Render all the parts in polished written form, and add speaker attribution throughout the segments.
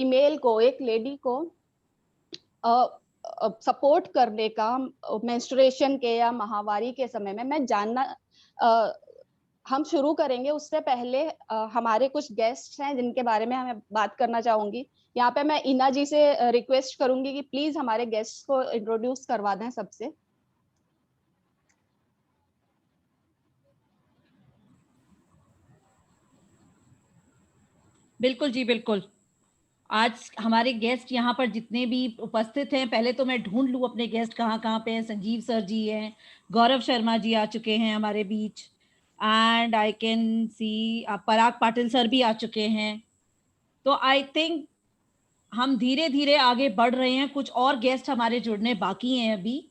Speaker 1: Female को, एक lady को सपोर्ट करने का मेंस्ट्रुएशन के या माहवारी के समय में मैं जानना हम शुरू करेंगे। उससे पहले हमारे कुछ गेस्ट हैं जिनके बारे में हमें बात करना चाहूंगी। यहाँ पे मैं इना जी से रिक्वेस्ट करूंगी कि प्लीज हमारे गेस्ट को इंट्रोड्यूस करवा दें सबसे।
Speaker 2: बिल्कुल जी, बिल्कुल। आज हमारे गेस्ट यहाँ पर जितने भी उपस्थित हैं, पहले तो मैं ढूंढ लूँ अपने गेस्ट कहाँ पे हैं। संजीव सर जी हैं, गौरव शर्मा जी आ चुके हैं हमारे बीच, and I can see Parag Patil sir भी आ चुके हैं। तो आई थिंक हम धीरे धीरे आगे बढ़ रहे हैं। कुछ और गेस्ट हमारे जुड़ने बाकी हैं अभी,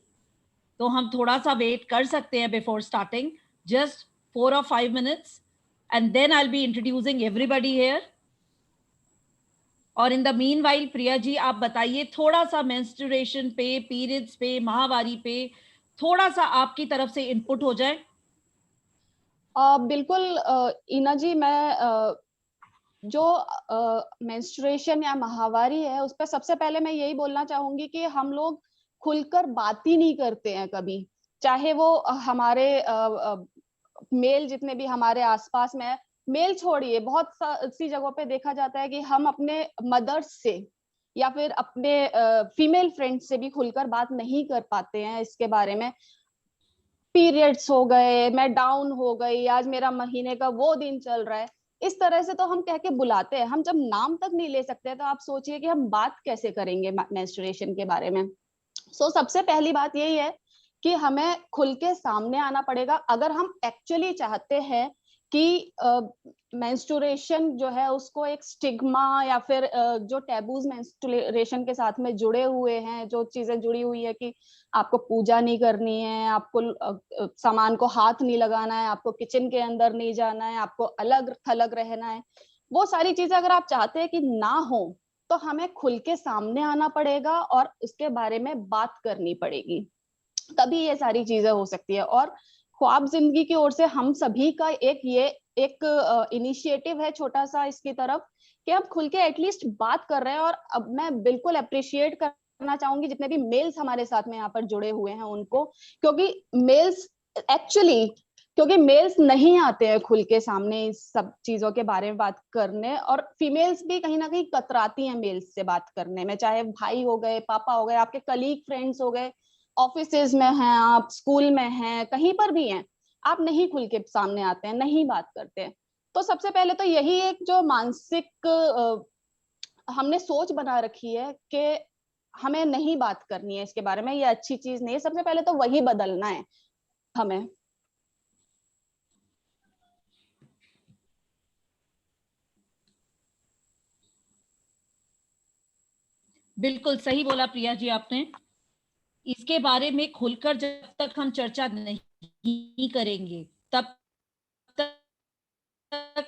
Speaker 2: तो हम थोड़ा सा वेट कर सकते हैं before starting, just 4 or 5 minutes, and then I'll be introducing everybody here. और in the mean while Priya ji, आप बताइए थोड़ा सा मेंस्ट्रुएशन पे, पीरियड्स पे, माहवारी पे थोड़ा सा आपकी तरफ से इनपुट हो जाए।
Speaker 1: बिल्कुल इना जी, मैं जो मेंस्ट्रुएशन या माहवारी है उस पर सबसे पहले मैं यही बोलना चाहूंगी कि हम लोग खुलकर बात ही नहीं करते हैं कभी। चाहे वो हमारे मेल जितने भी हमारे आसपास में है, मेल छोड़िए, बहुत सी जगहों पे देखा जाता है कि हम अपने मदर्स से या फिर अपने फीमेल फ्रेंड से भी खुलकर बात नहीं कर पाते हैं इसके बारे में। पीरियड्स हो गए, मैं डाउन हो गई, आज मेरा महीने का वो दिन चल रहा है, इस तरह से तो हम कह के बुलाते हैं। हम जब नाम तक नहीं ले सकते तो आप सोचिए कि हम बात कैसे करेंगे मेंस्ट्रुएशन के बारे में। सबसे पहली बात यही है कि हमें खुल के सामने आना पड़ेगा अगर हम एक्चुअली चाहते हैं कि मेंस्ट्रुएशन जो है उसको एक स्टिग्मा या फिर जो टैबूज मेंस्ट्रुएशन के साथ में जुड़े हुए हैं, जो चीजें जुड़ी हुई है कि आपको पूजा नहीं करनी है, आपको सामान को हाथ नहीं लगाना है, आपको किचन के अंदर नहीं जाना है, आपको अलग थलग रहना है, वो सारी चीजें अगर आप चाहते हैं कि ना हो तो हमें खुल के सामने आना पड़ेगा और उसके बारे में बात करनी पड़ेगी, तभी ये सारी चीजें हो सकती है। और ख्वाब जिंदगी की ओर से हम सभी का एक इनिशिएटिव है छोटा सा इसकी तरफ कि हम खुल के एटलीस्ट बात कर रहे हैं। और अब मैं बिल्कुल अप्रिशिएट करना चाहूंगी जितने भी मेल्स हमारे साथ में यहाँ पर जुड़े हुए हैं उनको, क्योंकि मेल्स नहीं आते हैं खुल के सामने इस सब चीजों के बारे में बात करने, और फीमेल्स भी कहीं ना कहीं कतराती हैं मेल्स से बात करने में, चाहे भाई हो गए, पापा हो गए, आपके कलीग फ्रेंड्स हो गए, ऑफिसेज में हैं आप, स्कूल में हैं, कहीं पर भी हैं, आप नहीं खुल के सामने आते हैं, नहीं बात करते हैं। तो सबसे पहले तो यही एक जो मानसिक हमने सोच बना रखी है कि हमें नहीं बात करनी है इसके बारे में, ये अच्छी चीज नहीं है, सबसे पहले तो वही बदलना है हमें।
Speaker 2: बिल्कुल सही बोला प्रिया जी आपने। इसके बारे में खुलकर जब तक हम चर्चा नहीं करेंगे तब तक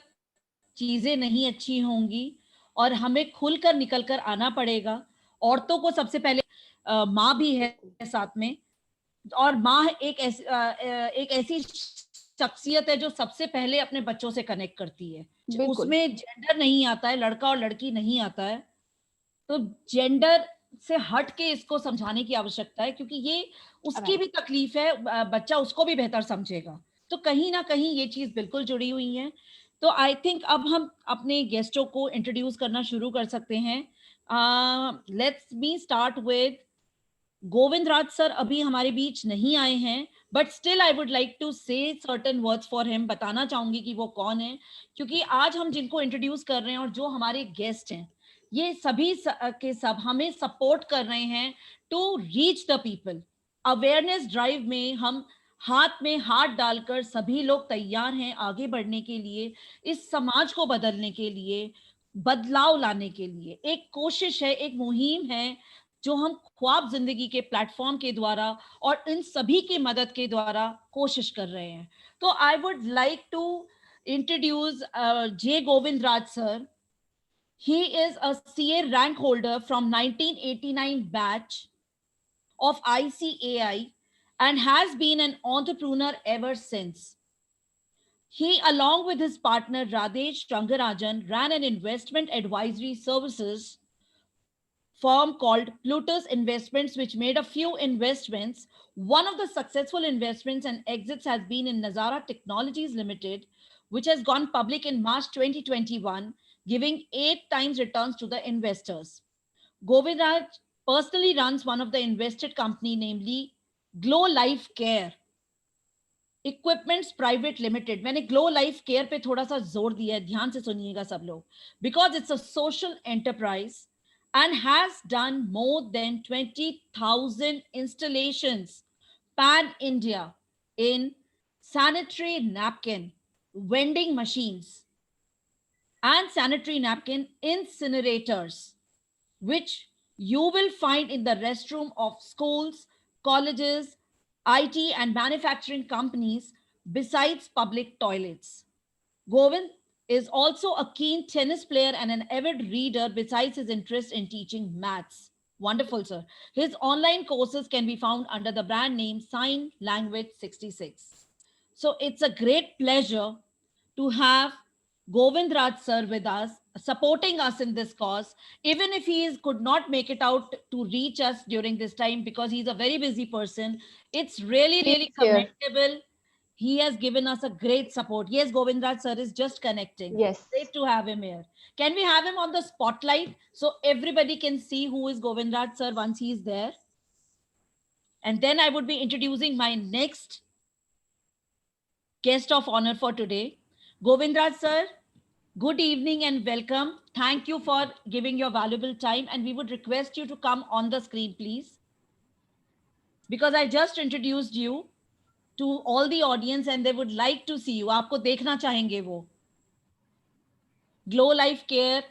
Speaker 2: चीजें नहीं अच्छी होंगी, और हमें खुलकर निकलकर आना पड़ेगा। औरतों को सबसे पहले माँ भी है साथ में, और माँ एक ऐसी शख्सियत है जो सबसे पहले अपने बच्चों से कनेक्ट करती है। उसमें जेंडर नहीं आता है, लड़का और लड़की नहीं आता है। तो जेंडर से हट के इसको समझाने की आवश्यकता है, क्योंकि ये उसकी भी तकलीफ है, बच्चा उसको भी बेहतर समझेगा। तो कहीं ना कहीं ये चीज बिल्कुल जुड़ी हुई है। तो आई थिंक अब हम अपने गेस्टों को इंट्रोड्यूस करना शुरू कर सकते हैं। Let's me start with Govind Raj sir. अभी हमारे बीच नहीं आए हैं, but still I would like to say certain words for him. बताना चाहूंगी कि वो कौन है, क्योंकि आज हम जिनको इंट्रोड्यूस कर रहे हैं और जो हमारे गेस्ट हैं, ये सभी के सब हमें सपोर्ट कर रहे हैं to reach the people. Awareness drive में हम हाथ में हाथ डालकर सभी लोग तैयार हैं आगे बढ़ने के लिए, इस समाज को बदलने के लिए, बदलाव लाने के लिए। एक कोशिश है, एक मुहिम है जो हम ख्वाब जिंदगी के प्लेटफॉर्म के द्वारा और इन सभी की मदद के द्वारा कोशिश कर रहे हैं। तो I would like to introduce J Govind Raj sir. He is a CA rank holder from 1989 batch of ICAI and has been an entrepreneur ever since. He, along with his partner Radesh Rangarajan, ran an investment advisory services firm called Plutus Investments, which made a few investments. One of the successful investments and exits has been in Nazara Technologies Limited, which has gone public in March 2021, giving 8 times returns to the investors. Govindraj personally runs one of the invested company, namely Glow Life Care equipments private limited. मैंने glow life care पे थोड़ा सा जोर दिया है, ध्यान से सुनिएगा सब लोग, because it's a social enterprise and has done more than 20,000 installations pan India in sanitary napkin vending machines and sanitary napkin incinerators, which you will find in the restroom of schools, colleges, IT and manufacturing companies besides public toilets. Govind is also a keen tennis player and an avid reader besides his interest in teaching maths. Wonderful, sir. His online courses can be found under the brand name Sign Language 66. So it's a great pleasure to have Govind Raj sir with us, supporting us in this cause, even if he could not make it out to reach us during this time because he's a very busy person. It's really, really
Speaker 1: He's here.
Speaker 2: commendable. He has given us a great support. Yes, Govind Raj sir is just connecting.
Speaker 1: Yes.
Speaker 2: Great to have him here. Can we have him on the spotlight so everybody can see who is Govind Raj sir once he's there? And then I would be introducing my next guest of honor for today. Govind Raj sir, good evening and welcome. Thank you for giving your valuable time, and we would request you to come on the screen, please. Because I just introduced you to all the audience and they would like to see you. आपको देखना चाहेंगे वो. Glow Life Care,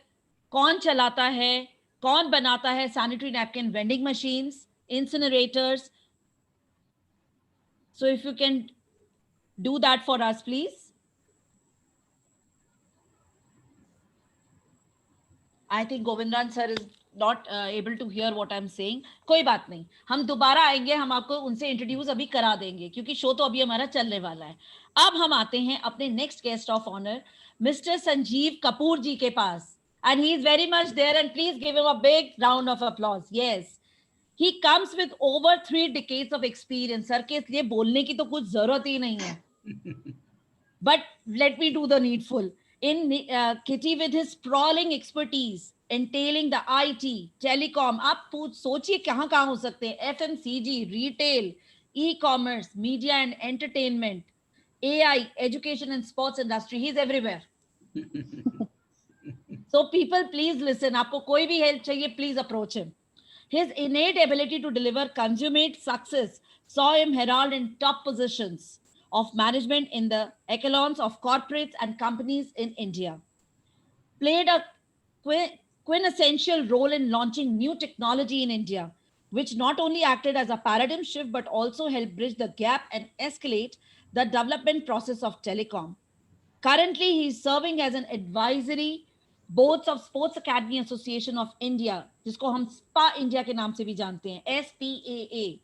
Speaker 2: कौन चलाता है, कौन बनाता है sanitary napkin vending machines, incinerators. So if you can do that for us, please. I think Govindran sir is not able to hear what I'm saying. कोई बात नहीं, हम दोबारा आएंगे, हम आपको उनसे इंट्रोड्यूस अभी करा देंगे क्योंकि शो तो अभी हमारा चलने वाला है. अब हम आते हैं अपने next guest of honour mister Sanjeev Kapoor ji के पास, and he is very much there, and please give him a big round of applause. Yes, he comes with over 3 decades of experience. Sir के लिए बोलने की तो कुछ जरूरत ही नहीं है. But let me do the needful. In Kitty with his sprawling expertise entailing the IT, telecom, आप सोचिए कहाँ कहाँ हो सकते हैं, FMCG, retail, e-commerce, media and entertainment, AI, education and sports industry, he's everywhere. So people, please listen. आपको कोई भी help चाहिए, please approach him. His innate ability to deliver consummate success saw him herald in top positions of management in the echelons of corporates and companies in India. Played a quintessential role in launching new technology in India, which not only acted as a paradigm shift but also helped bridge the gap and escalate the development process of telecom. Currently, he is serving as an advisory boards of Sports Academy Association of India, जिसको हम SPA India के नाम से भी जानते हैं, SPAA,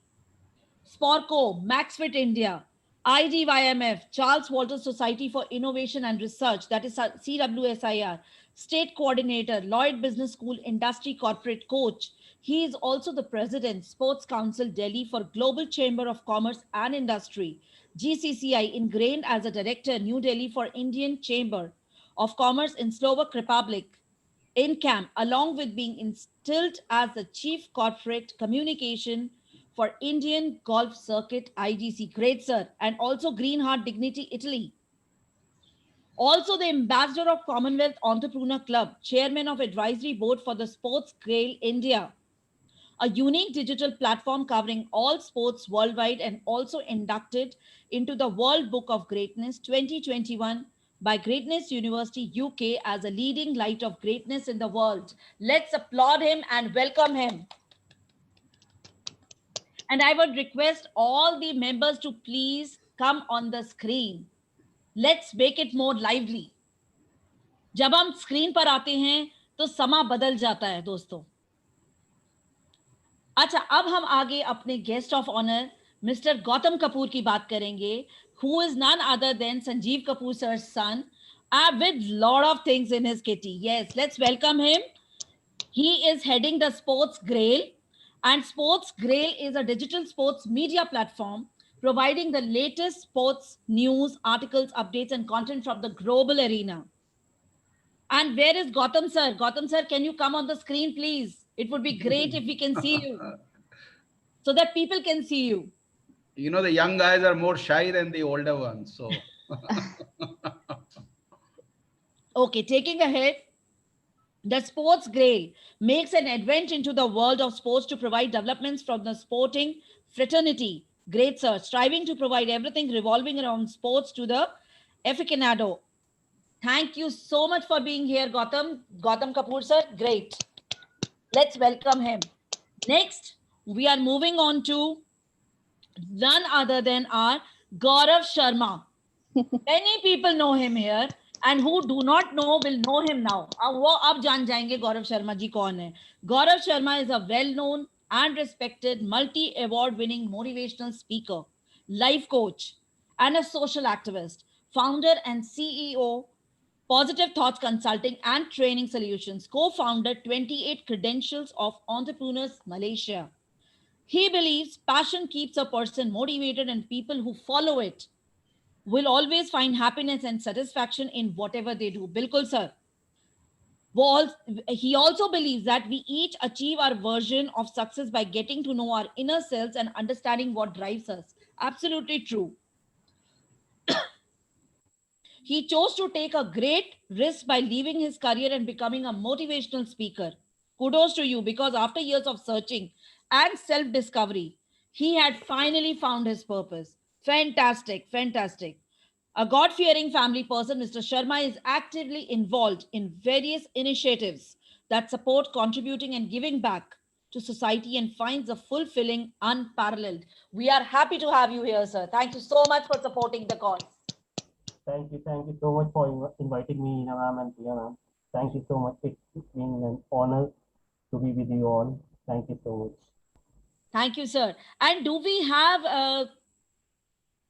Speaker 2: Sporco, MaxFit India, IDYMF, Charles Walter Society for Innovation and Research, that is CWSIR, State Coordinator, Lloyd Business School Industry Corporate Coach. He is also the President, Sports Council Delhi for Global Chamber of Commerce and Industry, GCCI, ingrained as a Director, New Delhi for Indian Chamber of Commerce in Slovak Republic, INCAM, along with being instilled as the Chief Corporate Communication for Indian Golf Circuit, IGC. Great, sir. And also Green Heart Dignity, Italy. Also the Ambassador of Commonwealth Entrepreneur Club, Chairman of Advisory Board for the Sports Grail India, a unique digital platform covering all sports worldwide, and also inducted into the World Book of Greatness 2021 by Greatness University, UK, as a leading light of greatness in the world. Let's applaud him and welcome him. And I would request all the members to please come on the screen. Let's make it more lively. जब हम screen पर आते हैं तो समा बदल जाता है दोस्तों. अच्छा, अब हम आगे अपने guest of honour mister Gautam Kapoor की बात करेंगे, who is none other than Sanjeev Kapoor sir's son, with lot of things in his kitty. Yes, let's welcome him. He is heading the Sports Grail, and Sports Grail is a digital sports media platform providing the latest sports news, articles, updates, and content from the global arena. And where is Gautam sir? Gautam sir, can you come on the screen, please? It would be great if we can see you so that people can see you.
Speaker 3: You know, the young guys are more shy than the older ones. So,
Speaker 2: Okay, taking ahead, the Sports Grail makes an advent into the world of sports to provide developments from the sporting fraternity. Great, sir. Striving to provide everything revolving around sports to the aficionado. Thank you so much for being here, Gautam. Gautam Kapoor, sir. Great. Let's welcome him. Next, we are moving on to none other than our Gaurav Sharma. Many people know him here, and who do not know will know him now. वो अब जान जाएंगे गौरव शर्मा जी कौन है. Gaurav Sharma is a well-known and respected multi-award winning motivational speaker, life coach, and a social activist, founder and CEO, Positive Thoughts Consulting and Training Solutions, co-founder 28 Credentials of Entrepreneurs Malaysia. He believes passion keeps a person motivated, and people who follow it will always find happiness and satisfaction in whatever they do. Bilkul, sir. He also believes that we each achieve our version of success by getting to know our inner selves and understanding what drives us. Absolutely true. He chose to take a great risk by leaving his career and becoming a motivational speaker. Kudos to you, because after years of searching and self-discovery, he had finally found his purpose. Fantastic, fantastic. A God-fearing family person, Mr. Sharma is actively involved in various initiatives that support contributing and giving back to society and finds a fulfilling unparalleled. We are happy to have you here, sir. Thank you so much for supporting the cause.
Speaker 4: Thank you so much for inviting me, Ina ma'am and Priya ma'am. Thank you so much. It's been an honor to be with you all. Thank you so much.
Speaker 2: Thank you, sir. And do we have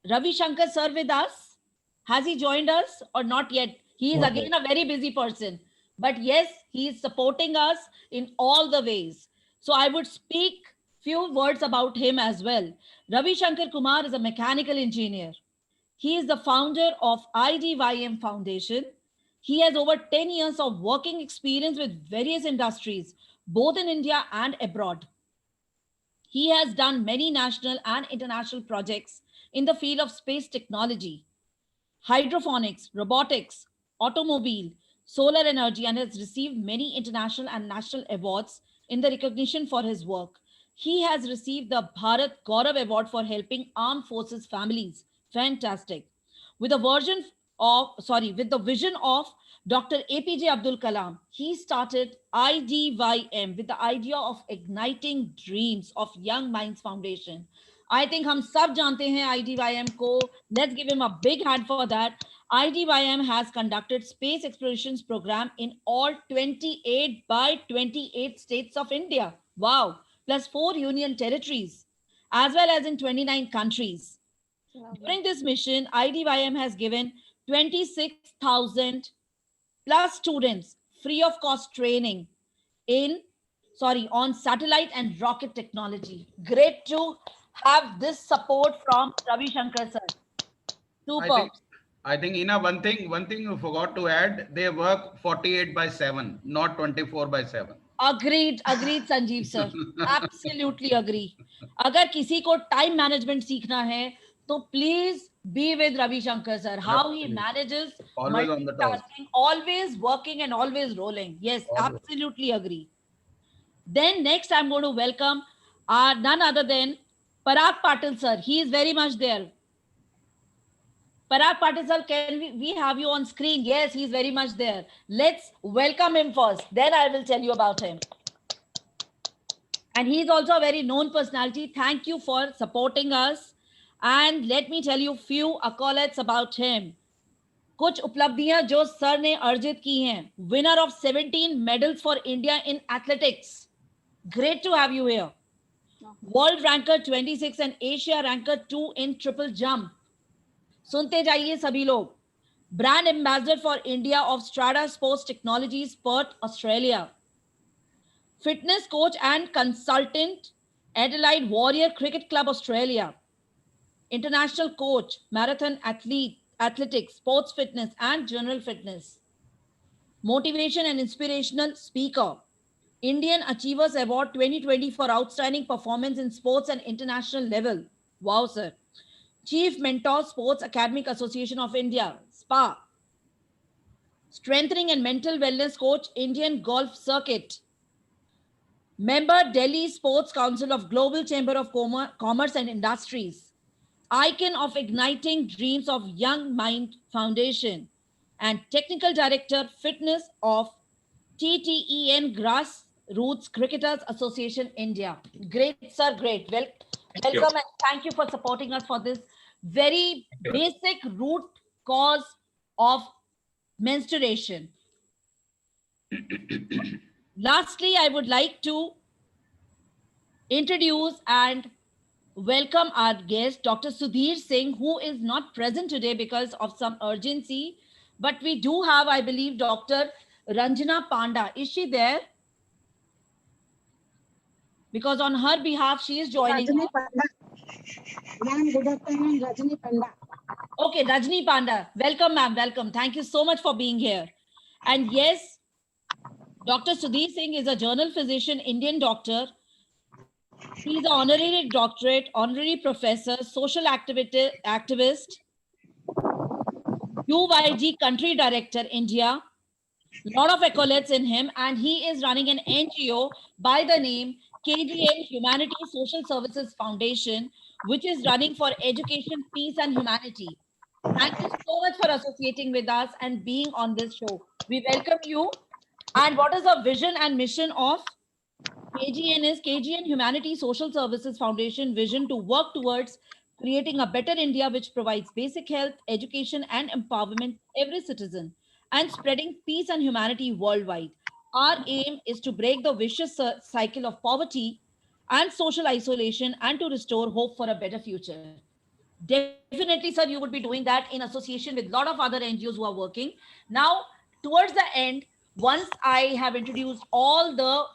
Speaker 2: Ravi Shankar sir with us? Has he joined us or not yet? He is again a very busy person. But yes, he is supporting us in all the ways. So I would speak few words about him as well. Ravi Shankar Kumar is a mechanical engineer. He is the founder of IDYM Foundation. He has over 10 years of working experience with various industries, both in India and abroad. He has done many national and international projects in the field of space technology, hydroponics, robotics, automobile, solar energy, and has received many international and national awards in the recognition for his work. He has received the Bharat Gaurav Award for helping armed forces families. Fantastic. With with the vision of Dr. APJ Abdul Kalam, he started IDYM with the idea of igniting dreams of Young Minds Foundation. I think हम सब जानते हैं IDYM को. Let's give him a big hand for that. IDYM has conducted space explorations program in all 28 by 28 states of India. Wow. Plus 4 union territories, as well as in 29 countries. During this mission, IDYM has given 26,000 plus students free of cost training on satellite and rocket technology. Great to have this support from Ravi Shankar sir. Super.
Speaker 3: I think Ina, one thing you forgot to add, they work 48 by 7, not 24 by 7.
Speaker 2: Agreed, Sanjeev sir. Absolutely agree. अगर किसी को time management सीखना है, तो please be with Ravi Shankar sir. How he manages
Speaker 3: always on the top,
Speaker 2: always working and always rolling. Yes, always. Absolutely agree. Then next I'm going to welcome none other than Parag Patil sir. He is very much there. Parag Patil sir, can we have you on screen? Yes, he's very much there. Let's welcome him first. Then I will tell you about him. And he's also a very known personality. Thank you for supporting us. And let me tell you few accolades about him. कुछ उपलब्धियां जो sir ने अर्जित की हैं. Winner of 17 medals for India in athletics. Great to have you here. World ranker 26 and Asia ranker 2 in triple jump. सुनते जाइए सभी लोग. Brand ambassador for India of Strata Sports Technologies, Perth, Australia. fitness coach and consultant, Adelaide Warrior Cricket Club Australia, international coach, marathon athlete, athletics, sports fitness, and general fitness, motivation and inspirational speaker, Indian Achievers Award 2020 for outstanding performance in sports and international level. Wow, sir. Chief Mentor, Sports Academic Association of India, SPA. Strengthening and Mental Wellness Coach, Indian Golf Circuit. Member, Delhi Sports Council of Global Chamber of Commerce and Industries. Icon of Igniting Dreams of Young Mind Foundation. And Technical Director, Fitness of TTEN Grassroots Cricketers Association, India. Great, sir, great. Welcome and thank you for supporting us for this very basic root cause of menstruation. Lastly, I would like to introduce and welcome our guest, Dr. Sudhir Singh, who is not present today because of some urgency, but we do have, I believe, Dr. Ranjana Panda. Is she there? Because on her behalf, she is joining
Speaker 5: Rajni
Speaker 2: us.
Speaker 5: Panda. Ma'am, good afternoon, Rajni Panda.
Speaker 2: Okay, Rajni Panda. Welcome, ma'am. Welcome. Thank you so much for being here. And yes, Dr. Sudhir Singh is a general physician, Indian doctor. He's an honorary doctorate, honorary professor, social activist, UYG country director, India. Lot of accolades in him, and he is running an NGO by the name KGN Humanity Social Services Foundation, which is running for education, peace, and humanity. Thank you so much for associating with us and being on this show. We welcome you. And what is the vision and mission of KGN is KGN Humanity Social Services Foundation vision to work towards creating a better India which provides basic health, education, and empowerment to every citizen and spreading peace and humanity worldwide. Our aim is to break the vicious cycle of poverty and social isolation and to restore hope for a better future. Definitely, sir, you would be doing that in association with a lot of other NGOs who are working. Now, towards the end, once I have introduced all the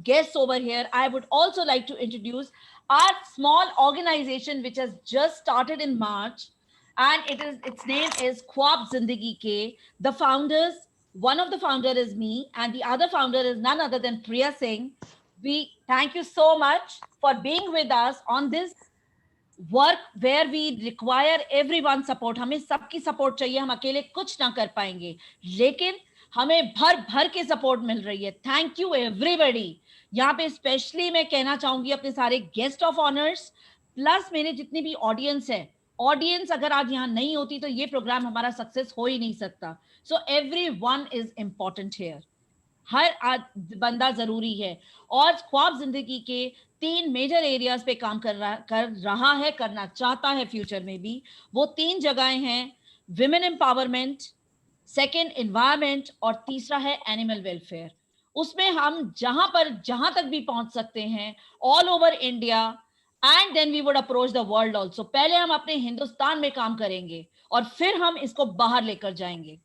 Speaker 2: guests over here, I would also like to introduce our small organization which has just started in March, and its name is Khwab Zindagi Ke. The founders, one of the founder is me, and the other founder is none other than Priya Singh. We thank you so much for being with us on this work where we require everyone support. हमें सबकी support चाहिए, हम अकेले कुछ ना कर पाएंगे, लेकिन हमें भर भर के सपोर्ट मिल रही है. Thank you everybody. यहाँ पे स्पेशली मैं कहना चाहूंगी अपने सारे गेस्ट ऑफ ऑनर्स प्लस मेरे जितनी भी ऑडियंस है. ऑडियंस अगर आज यहाँ नहीं होती तो ये प्रोग्राम हमारा सक्सेस हो ही नहीं सकता. So everyone is important here. हर बंदा जरूरी है. और ख्वाब जिंदगी के 3 मेजर एरियाज पे काम कर रहा है, करना चाहता है फ्यूचर में भी. वो 3 जगहें हैं, विमेन एम्पावरमेंट, सेकेंड एनवायरमेंट और तीसरा है एनिमल वेलफेयर. उसमें हम जहां तक भी पहुंच सकते हैं all over India and then we would approach the world also. पहले हम अपने हिंदुस्तान में काम करेंगे और फिर हम इसको बाहर लेकर जाएंगे.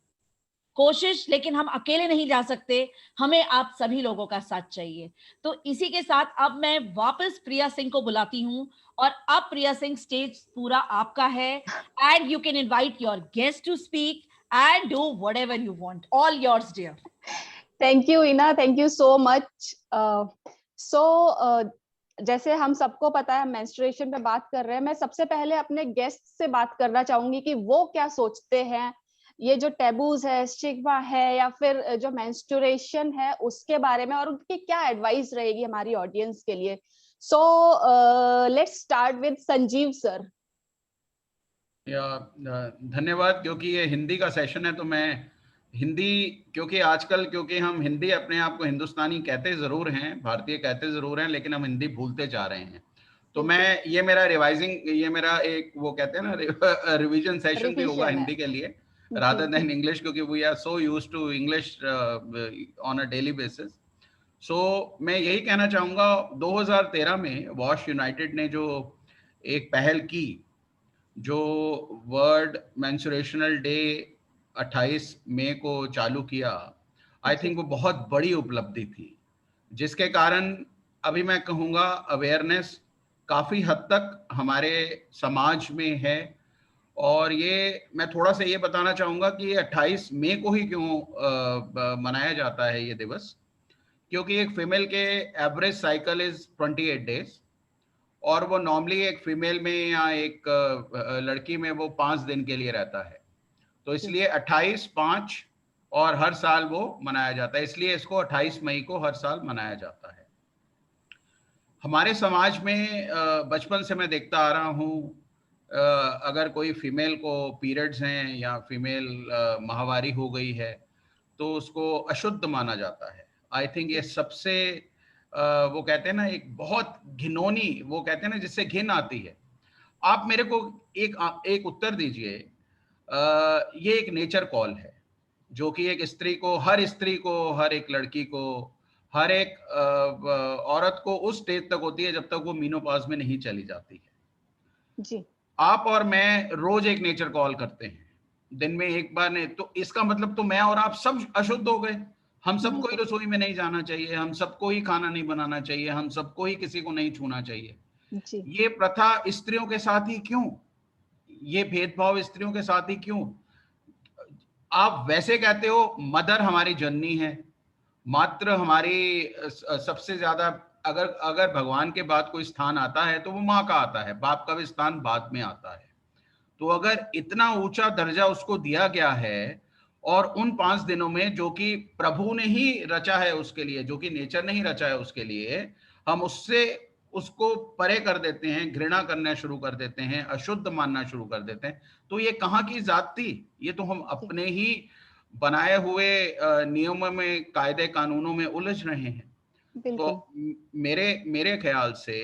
Speaker 2: कोशिश, लेकिन हम अकेले नहीं जा सकते, हमें आप सभी लोगों का साथ चाहिए. तो इसी के साथ अब मैं वापस प्रिया सिंह को बुलाती हूं और अब प्रिया सिंह स्टेज पूरा आपका है and you can invite your guest to speak and do whatever you want. All yours, dear.
Speaker 1: Thank you, Ina. Thank you so much. जैसे हम सबको पता है हम मेंस्ट्रुएशन पे बात कर रहे हैं. मैं सबसे पहले अपने गेस्ट से बात करना चाहूंगी कि वो क्या सोचते हैं, ये जो टैबूज है, स्टिग्मा है या फिर जो मेंस्ट्रुएशन है उसके बारे में, और उनकी क्या एडवाइस रहेगी हमारी ऑडियंस के लिए. So let's start with Sanjeev sir.
Speaker 3: धन्यवाद. क्योंकि ये हिंदी का सेशन है तो मैं हिंदी, क्योंकि हम हिंदी अपने आप को हिंदुस्तानी कहते जरूर हैं, भारतीय कहते जरूर हैं, लेकिन हम हिंदी भूलते जा रहे हैं. तो मैं ये मेरा एक वो कहते हैं ना रिवीजन सेशन भी होगा हिंदी के लिए rather than English, क्योंकि we are so used to English on a daily basis. So मैं यही कहना चाहूँगा, 2013 में वॉश यूनाइटेड ने जो एक पहल की, जो वर्ल्ड मेंस्ट्रुएशनल डे 28 मई को चालू किया, आई थिंक वो बहुत बड़ी उपलब्धि थी. जिसके कारण अभी मैं कहूँगा अवेयरनेस काफ़ी हद तक हमारे समाज में है। और ये मैं थोड़ा सा ये बताना चाहूँगा कि ये 28 मई को ही क्यों मनाया जाता है ये दिवस, क्योंकि एक फीमेल के एवरेज साइकिल इज 28 डेज, और वो नॉर्मली एक फीमेल में या एक लड़की में वो 5 दिन के लिए रहता है। तो इसलिए 28/5 और हर साल वो मनाया जाता है, इसलिए इसको 28 मई को हर साल मनाया जाता है। हमारे समाज में बचपन से मैं देखता आ रहा हूँ, अगर कोई फीमेल को पीरियड्स हैं या फीमेल माहवारी हो गई है तो उसको अशुद्ध माना जाता है। आई थिंक ये सबसे वो कहते हैं ना, एक बहुत घिनौनी, वो कहते हैं ना जिससे घिन आती है। आप मेरे को एक उत्तर दीजिए, ये एक नेचर कॉल है जो कि एक स्त्री को, हर स्त्री को, हर एक लड़की को, हर एक औरत को उस स्टेज तक होती है जब तक वो मीनोपॉज में नहीं चली जाती है।
Speaker 1: जी।
Speaker 3: आप और मैं रोज एक नेचर कॉल करते हैं, दिन में एक बार नहीं, तो इसका मतलब तो मैं और आप सब अशुद्ध हो गए। हम सबको ही रसोई में नहीं जाना चाहिए, हम सबको ही खाना नहीं बनाना चाहिए, हम सबको ही किसी को नहीं छूना चाहिए।
Speaker 1: जी।
Speaker 3: ये प्रथा स्त्रियों के साथ ही क्यों? ये भेदभाव स्त्रियों के साथ ही क्यों? आप वैसे कहते हो मदर हमारी जननी है, मात्र हमारी सबसे ज्यादा, अगर अगर भगवान के बाद कोई स्थान आता है तो वो माँ का आता है, बाप का भी स्थान बाद में आता है। तो अगर इतना ऊंचा दर्जा उसको दिया गया है, और उन 5 दिनों में जो कि प्रभु ने ही रचा है उसके लिए, जो कि नेचर ने ही रचा है उसके लिए, हम उससे उसको परे कर देते हैं, घृणा करना शुरू कर देते हैं, अशुद्ध मानना शुरू कर देते हैं। तो ये कहाँ की जात थी? ये तो हम अपने ही बनाए हुए नियमों में, कायदे कानूनों में उलझ रहे हैं।
Speaker 1: बिल्कुल।
Speaker 3: तो मेरे ख्याल से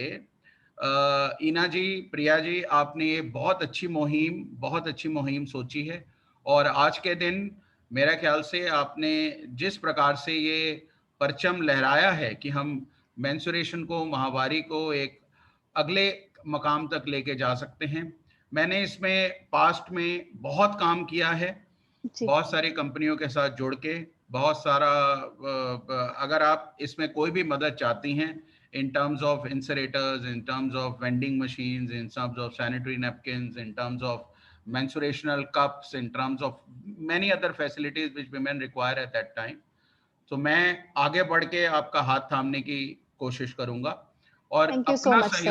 Speaker 3: ईना जी, प्रिया जी, आपने ये बहुत अच्छी मुहिम सोची है। और आज के दिन मेरा ख्याल से आपने जिस प्रकार से ये परचम लहराया है कि हम मेंस्ट्रुएशन को, माहवारी को एक अगले मकाम तक लेके जा सकते हैं। मैंने इसमें पास्ट में बहुत काम किया है,
Speaker 1: जी।
Speaker 3: बहुत सारी कंपनियों के साथ जुड़ के, बहुत सारा अगर आप इसमें कोई भी मदद चाहती हैं in terms of incinerators, in terms of vending machines, in terms of sanitary napkins, in terms of menstruational cups, in terms of many other facilities which women require at that time. तो मैं आगे बढ़ के आपका हाथ थामने की कोशिश करूंगा, और
Speaker 1: thank you so much sir.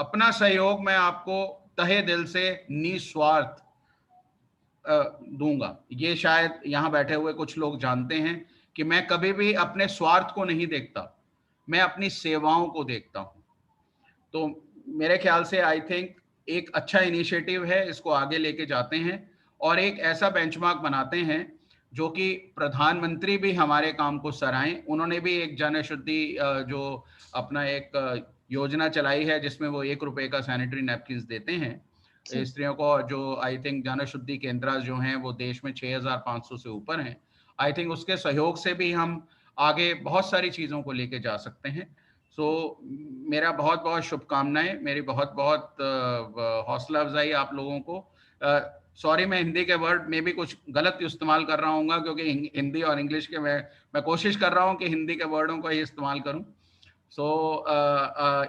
Speaker 3: अपना सहयोग मैं आपको तहे दिल से निस्वार्थ दूंगा। ये शायद यहाँ बैठे हुए कुछ लोग जानते हैं कि मैं कभी भी अपने स्वार्थ को नहीं देखता, मैं अपनी सेवाओं को देखता हूँ। तो मेरे ख्याल से आई थिंक एक अच्छा इनिशिएटिव है, इसको आगे लेके जाते हैं और एक ऐसा बेंचमार्क बनाते हैं जो कि प्रधानमंत्री भी हमारे काम को सराहें। उन्होंने भी एक जन शुद्धि जो अपना एक योजना चलाई है जिसमें वो 1 रुपए का सैनिटरी नैपकिन्स देते हैं स्त्रियों को, जो आई थिंक जन शुद्धि केंद्र जो हैं वो देश में 6500 से ऊपर हैं। आई थिंक उसके सहयोग से भी हम आगे बहुत सारी चीज़ों को लेके जा सकते हैं। सो मेरा बहुत बहुत शुभकामनाएं, मेरी बहुत बहुत हौसला अफजाई आप लोगों को। सॉरी, मैं हिंदी के वर्ड में भी कुछ गलत इस्तेमाल कर रहा हूँ, क्योंकि हिंदी और इंग्लिश के मैं कोशिश कर रहा हूँ कि हिंदी के वर्डों को ही इस्तेमाल करूँ। सो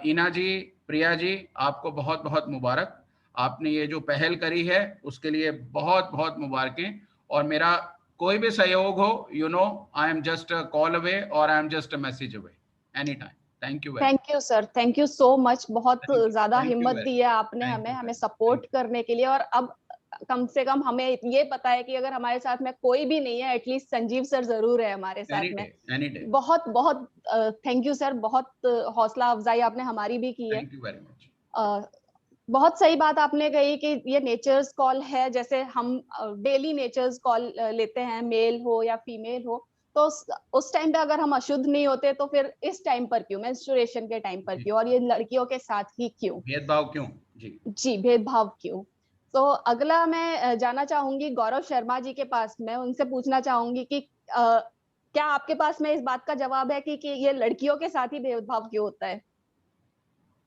Speaker 3: ईना जी, प्रिया जी, आपको बहुत बहुत मुबारक। आपने ये जो पहल करी है उसके लिए बहुत बहुत मुबारकें। और मेरा कोई भी सहयोग हो, you know, I am just a call away और I am just a message away any time. Thank you.
Speaker 1: Thank you sir, thank you so much. बहुत ज्यादा
Speaker 3: thank you
Speaker 1: हिम्मत
Speaker 3: very
Speaker 1: दी है आपने
Speaker 3: Thank you
Speaker 1: हमें
Speaker 3: very
Speaker 1: सपोर्ट
Speaker 3: much.
Speaker 1: करने के लिए। और अब कम से कम हमें ये पता है कि अगर हमारे साथ में कोई भी नहीं है, एटलीस्ट संजीव सर जरूर है हमारे साथ में।
Speaker 3: Any day.
Speaker 1: बहुत बहुत थैंक यू सर, बहुत हौसला अफजाई आपने हमारी भी की है।
Speaker 3: Thank you very much.
Speaker 1: बहुत सही बात आपने कही कि ये नेचर्स कॉल है, जैसे हम डेली नेचर्स कॉल लेते हैं, मेल हो या फीमेल हो, तो उस टाइम पे अगर हम अशुद्ध नहीं होते तो फिर इस टाइम पर क्यों, मेंस्ट्रुएशन के टाइम पर क्यों, और ये लड़कियों के साथ ही क्यों,
Speaker 3: भेदभाव क्यों?
Speaker 1: जी भेदभाव क्यों। तो अगला मैं जाना चाहूंगी गौरव शर्मा जी के पास में, उनसे पूछना चाहूंगी कि क्या आपके पास में इस बात का जवाब है कि ये लड़कियों के साथ ही भेदभाव क्यों होता है?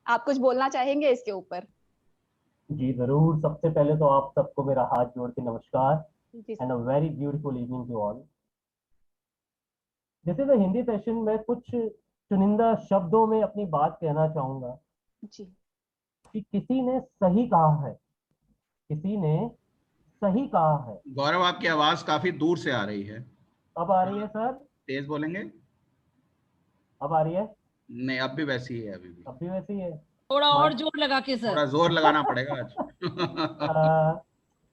Speaker 1: आप कुछ बोलना चाहेंगे इसके ऊपर?
Speaker 4: जी जरूर। सबसे पहले तो आप सबको मेरा हाथ जोड़ के नमस्कार
Speaker 1: जी
Speaker 4: and a very beautiful evening to all. This is a Hindi session में कुछ चुनिंदा शब्दों में अपनी बात कहना चाहूंगा
Speaker 1: जी
Speaker 4: कि किसी ने सही कहा है, किसी ने सही कहा है।
Speaker 3: गौरव, आपकी आवाज काफी दूर से आ रही है।
Speaker 4: अब आ रही है सर?
Speaker 3: तेज बोलेंगे?
Speaker 4: अब आ रही है?
Speaker 3: नहीं, अब भी वैसी ही है, अभी भी।
Speaker 4: अब भी वैसी है?
Speaker 2: थोड़ा और
Speaker 4: मा-
Speaker 2: जोर लगा के
Speaker 3: थोड़ा
Speaker 2: सर।
Speaker 3: जोर लगाना पड़ेगा आज।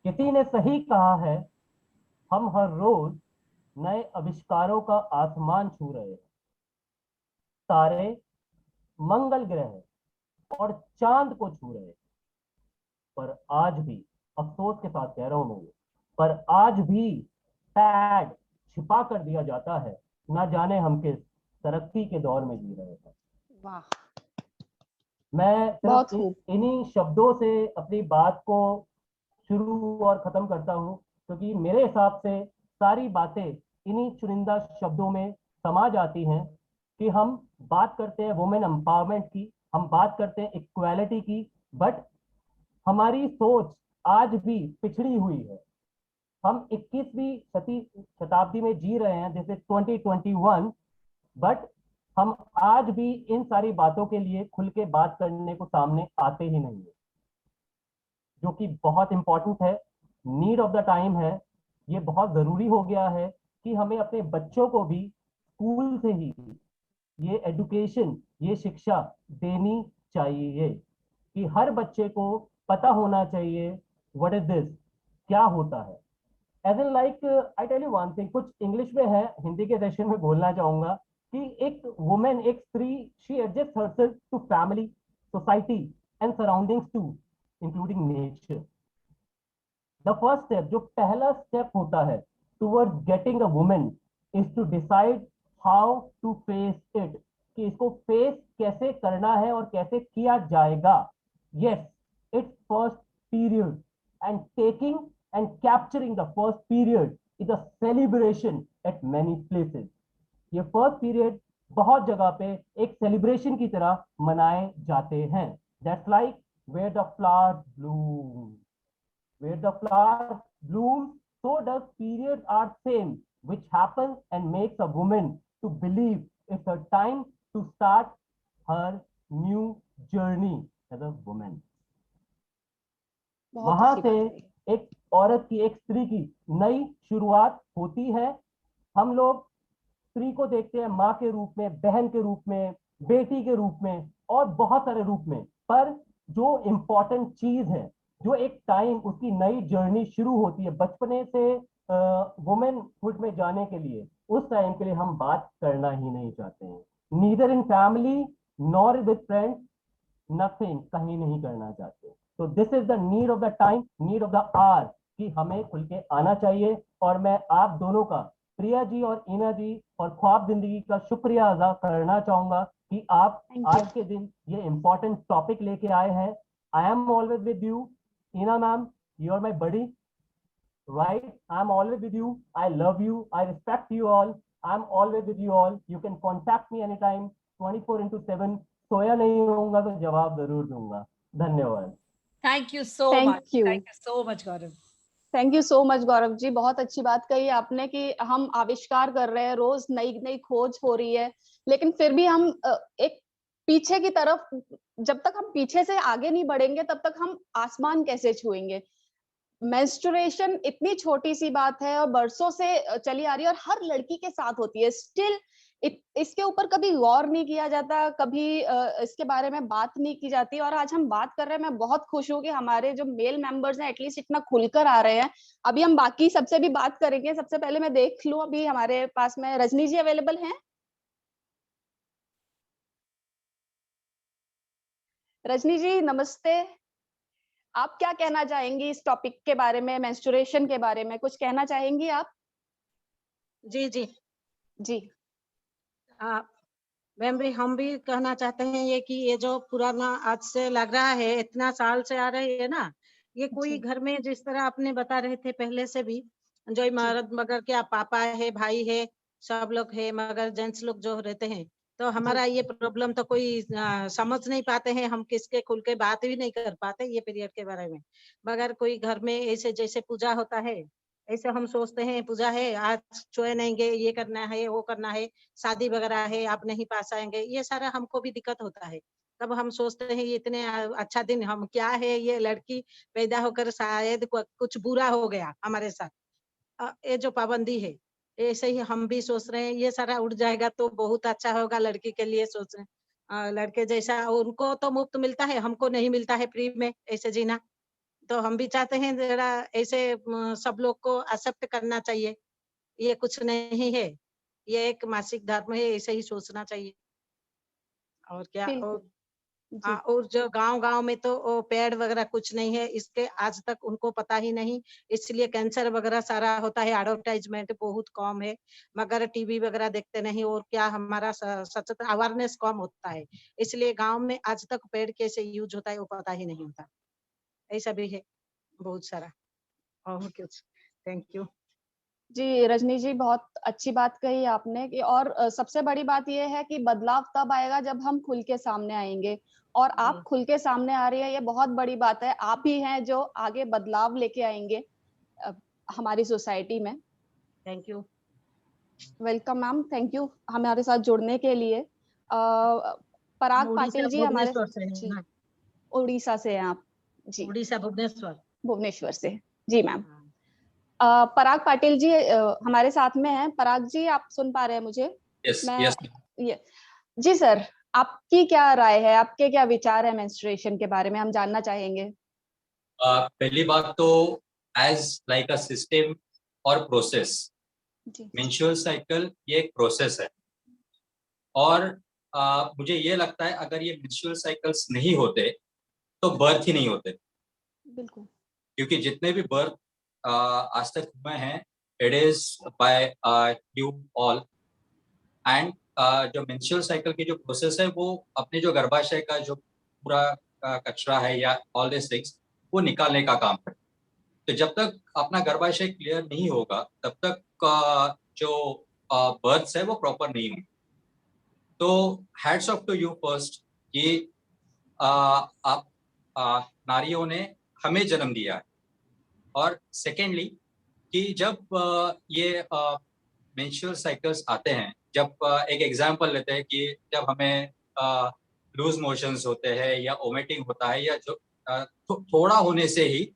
Speaker 4: किसी ने सही कहा है, हम हर रोज नए आविष्कारों का आसमान छू रहे हैं। तारे, मंगल ग्रह और चांद को छू रहे हैं। पर आज भी, अफसोस के साथ कह रहा हूं मैं ये, पर आज भी पैड छिपा कर दिया जाता है। ना जाने हम किस तरक्की के दौर में जी रहे हैं।
Speaker 1: वाह,
Speaker 4: मैं
Speaker 1: बहुत
Speaker 4: सिर्फ
Speaker 1: खूब।
Speaker 4: इन्हीं शब्दों से अपनी बात को शुरू और खत्म करता हूं, क्योंकि मेरे हिसाब से सारी बातें इन्हीं चुनिंदा शब्दों में समा जाती हैं कि हम बात करते हैं वुमेन एम्पावरमेंट की, हम बात करते हैं इक्वालिटी की, बट हमारी सोच आज भी पिछड़ी हुई है। हम 21वीं शताब्दी में जी रहे हैं, जैसे 2021, बट हम आज भी इन सारी बातों के लिए खुल के बात करने को सामने आते ही नहीं है, जो कि बहुत इंपॉर्टेंट है, नीड ऑफ द टाइम है। ये बहुत जरूरी हो गया है कि हमें अपने बच्चों को भी स्कूल से ही ये एजुकेशन, ये शिक्षा देनी चाहिए कि हर बच्चे को पता होना चाहिए व्हाट इज दिस, क्या होता है। As in like I tell you one thing, कुछ इंग्लिश में है, हिंदी के सेशन में बोलना चाहूंगा कि एक वुमेन, एक स्त्री, she adjust herself to family, society and surroundings too, including nature. The first step, जो पहला स्टेप होता है towards getting a women, is to decide how to face it, कि इसको फेस कैसे करना है और कैसे किया जाएगा। Yes, it's first period, and taking and capturing the first period is a celebration eight many places. ये फर्स्ट पीरियड बहुत जगह पे एक सेलिब्रेशन की तरह मनाए जाते हैं। That's like where the flowers bloom, where the flower blooms, so does periods are same, which happens and makes a woman to believe it's her time to start her new journey as a woman.
Speaker 1: बहुत
Speaker 4: वहां
Speaker 1: अच्छी
Speaker 4: से
Speaker 1: बात है।
Speaker 4: एक औरत की, एक स्त्री की नई शुरुआत होती है। हम लोग स्त्री को देखते हैं माँ के रूप में, बहन के रूप में, बेटी के रूप में और बहुत सारे रूप में, पर जो इम्पोर्टेंट चीज है, जो एक टाइम उसकी नई जर्नी शुरू होती है बचपने से वुमेनहुड में जाने के लिए, उस टाइम के लिए हम बात करना ही नहीं चाहते हैं। Neither in family nor with friends, nothing, कहीं नहीं करना चाहते। तो this is the need of the time, need of the hour, कि हमें खुल के आना चाहिए। और मैं आप दोनों का, प्रिया जी और ईना जी और ख्वाब जिंदगी का शुक्रिया अदा करना चाहूंगा कि आप
Speaker 1: थैंक यू।
Speaker 4: आज के दिन ये इंपॉर्टेंट टॉपिक लेके आए हैं। I am always with you, Ina ma'am, you are my buddy, right? I'm always with you. I love you. I respect you all. I'm always with you all. You can contact me anytime, 24/7. सोया नहीं होऊंगा तो जवाब जरूर दूंगा। धन्यवाद।
Speaker 2: Thank you so
Speaker 1: thank
Speaker 2: much,
Speaker 1: you.
Speaker 2: Thank you so much Gaurav.
Speaker 1: Thank you so much Gaurav ji, बहुत अच्छी बात कही आपने कि हम आविष्कार कर रहे हैं, रोज नई नई खोज हो रही है, लेकिन फिर भी हम एक पीछे की तरफ, जब तक हम पीछे से आगे नहीं बढ़ेंगे तब तक हम आसमान कैसे छुएंगे। मेंस्ट्रुएशन इतनी छोटी सी बात है और बरसों से चली आ रही है और हर लड़की के साथ होती है, स्टिल इसके ऊपर कभी गौर नहीं किया जाता, कभी इसके बारे में बात नहीं की जाती। और आज हम बात कर रहे हैं, मैं बहुत खुश हूँ कि हमारे जो मेल मेंबर्स हैं एटलीस्ट इतना खुलकर आ रहे हैं। अभी हम बाकी सबसे भी बात करेंगे। सबसे पहले मैं देख लूं, अभी हमारे पास में रजनी जी अवेलेबल हैं? रजनी जी नमस्ते, आप क्या कहना चाहेंगी इस टॉपिक के बारे में, मेंस्ट्रुएशन के बारे में कुछ कहना चाहेंगी आप?
Speaker 5: जी जी।
Speaker 1: जी
Speaker 5: मैम भी, हम भी कहना चाहते हैं ये कि ये जो पुराना आज से लग रहा है, इतना साल से आ रही है ना, ये कोई
Speaker 1: जी
Speaker 5: घर में जिस तरह आपने बता रहे थे पहले से भी, जो
Speaker 1: जी
Speaker 5: इमारत, मगर क्या पापा है, भाई है, सब लोग है, मगर जेंट्स लोग जो रहते हैं, तो हमारा
Speaker 1: जी
Speaker 5: ये प्रॉब्लम तो कोई समझ नहीं पाते हैं, हम किसके खुल के बात भी नहीं कर पाते ये पीरियड के बारे में। मगर कोई घर में ऐसे जैसे पूजा होता है, ऐसे हम सोचते हैं पूजा है, आज सोए नहींगे, ये करना है, वो करना है, शादी वगैरह है, आप नहीं पास आएंगे, ये सारा हमको भी दिक्कत होता है। तब हम सोचते हैं ये इतने अच्छा दिन हम क्या है, ये लड़की पैदा होकर शायद कुछ बुरा हो गया हमारे साथ। ये जो पाबंदी है, ऐसे ही हम भी सोच रहे हैं ये सारा उठ जाएगा तो बहुत अच्छा होगा लड़की के लिए सोच रहे हैं। लड़के जैसा उनको तो मुफ्त मिलता है, हमको नहीं मिलता है फ्री में ऐसे जीना। तो हम भी चाहते हैं जरा ऐसे सब लोग को एक्सेप्ट करना चाहिए। ये कुछ नहीं है, ये एक मासिक धर्म है, ऐसे ही सोचना चाहिए। और क्या और
Speaker 1: बिल्कुल। जी।
Speaker 5: और जो गाँव-गाँव में तो पेड़ वगैरह कुछ नहीं है, इसके आज तक उनको पता ही नहीं, इसलिए कैंसर वगैरह सारा होता है, एडवर्टाइज़मेंट बहुत कम है, मगर टीवी वगैरह देखते नहीं और क्या हमारा सचेत अवेयरनेस कम होता है, इसलिए गाँव में आज तक पेड़ कैसे यूज़ होता है, वो पता ही नहीं होता। ऐसा भी है बहुत सारा। और कुछ थैंक यू।
Speaker 1: जी, रजनी जी बहुत अच्छी बात कही आपने कि और सबसे बड़ी बात ये है कि बदलाव तब आएगा जब हम खुल के सामने आएँगे और आप
Speaker 5: जी,
Speaker 1: खुल के सामने आ रही हैं, ये बहुत बड़ी बात है। आप ही हैं जो आगे बदलाव लेके आएँगे अ, हमारी सोसाइटी में।
Speaker 5: Thank you.
Speaker 1: Welcome ma'am, thank you हमारे साथ जुड़ने के लिए।
Speaker 5: हम
Speaker 1: पराग
Speaker 5: उड़ीसा
Speaker 1: पाटिल जी हमारे
Speaker 5: भुवनेश्वर से हैं
Speaker 1: जी,
Speaker 5: ना,
Speaker 1: उड़ीसा से हैं आप। जी,
Speaker 5: उड़ीसा भुवनेश्वर।
Speaker 1: भुवनेश्वर से। जी मैम।
Speaker 5: हाँ,
Speaker 1: पराग पाटिल जी हमारे साथ में हैं। पराग जी आप सुन पा रहे हैं मुझे?
Speaker 6: यस
Speaker 1: मैं
Speaker 6: यस।
Speaker 1: ये जी सर, आपकी क्या राय है? आपके क्या विचार हैं मेंस्ट्रुएशन के बारे में? हम जानना चाहेंगे।
Speaker 6: पहली बात तो एज लाइक अ सिस्टम और प्रोसेस,
Speaker 1: जी,
Speaker 6: मेंस्ट्रुअल साइकिल ये एक प्रोसेस है और मुझे ये लगता है अगर ये मेंस्ट्रुअल साइकिल्स नहीं होते तो बर्थ ही नहीं होते,
Speaker 1: बिल्कुल।
Speaker 6: क्योंकि जितने भी बर्थ आज तक हुए हैं it is by you all and जो मेंस्ट्रुअल साइकिल की जो प्रोसेस है वो अपने जो गर्भाशय का जो पूरा कचरा है या ऑल दिस थिंग्स वो निकालने का काम है। तो जब तक अपना गर्भाशय क्लियर नहीं होगा तब तक जो बर्थ्स है वो प्रॉपर नहीं होंगे। तो hats off to you first कि आप नारियों ने हमें जन्म दिया है और सेकेंडली कि जब ये मेंस्ट्रुअल साइकिल्स आते हैं, जब एक एग्जांपल लेते हैं कि जब हमें लूज मोशंस होते हैं या वोमिटिंग होता है या जो थोड़ा होने से ही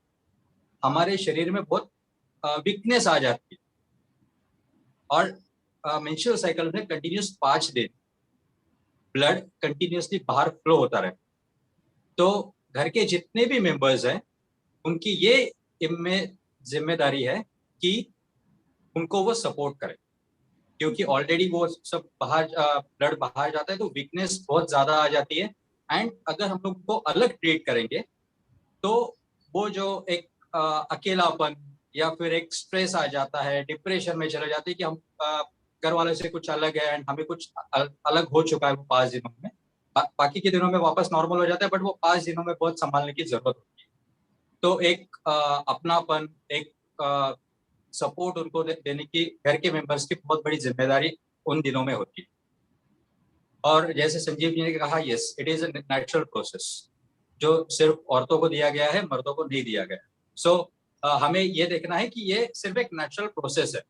Speaker 6: हमारे शरीर में बहुत वीकनेस आ जाती है और मेंस्ट्रुअल साइकिल में कंटिन्यूस 5 दिन ब्लड कंटिन्यूसली बाहर फ्लो होता रहे। तो घर के जितने भी मेंबर्स हैं उनकी ये जिम्मेदारी है कि उनको वो सपोर्ट करें, क्योंकि ऑलरेडी वो सब बाहर ब्लड बाहर जाता है तो वीकनेस बहुत ज्यादा आ जाती है। एंड अगर हम लोग को अलग ट्रीट करेंगे तो वो जो एक अकेलापन या फिर एक स्ट्रेस आ जाता है, डिप्रेशन में चले जाते हैं कि हम घर वालों से कुछ अलग है एंड हमें कुछ अलग हो चुका है वो 5 दिनों में। बाकी के दिनों में वापस नॉर्मल हो जाता है बट वो 5 दिनों में बहुत संभालने की जरूरत होती है। तो एक अपनापन, एक सपोर्ट उनको देने की घर के मेंबर्स की बहुत बड़ी जिम्मेदारी उन दिनों में होती है। और जैसे संजीव जी ने कहा, yes it is a natural process जो सिर्फ औरतों को दिया गया है, मर्दों को नहीं दिया गया। सो हमें ये देखना है कि ये सिर्फ एक नेचुरल प्रोसेस है,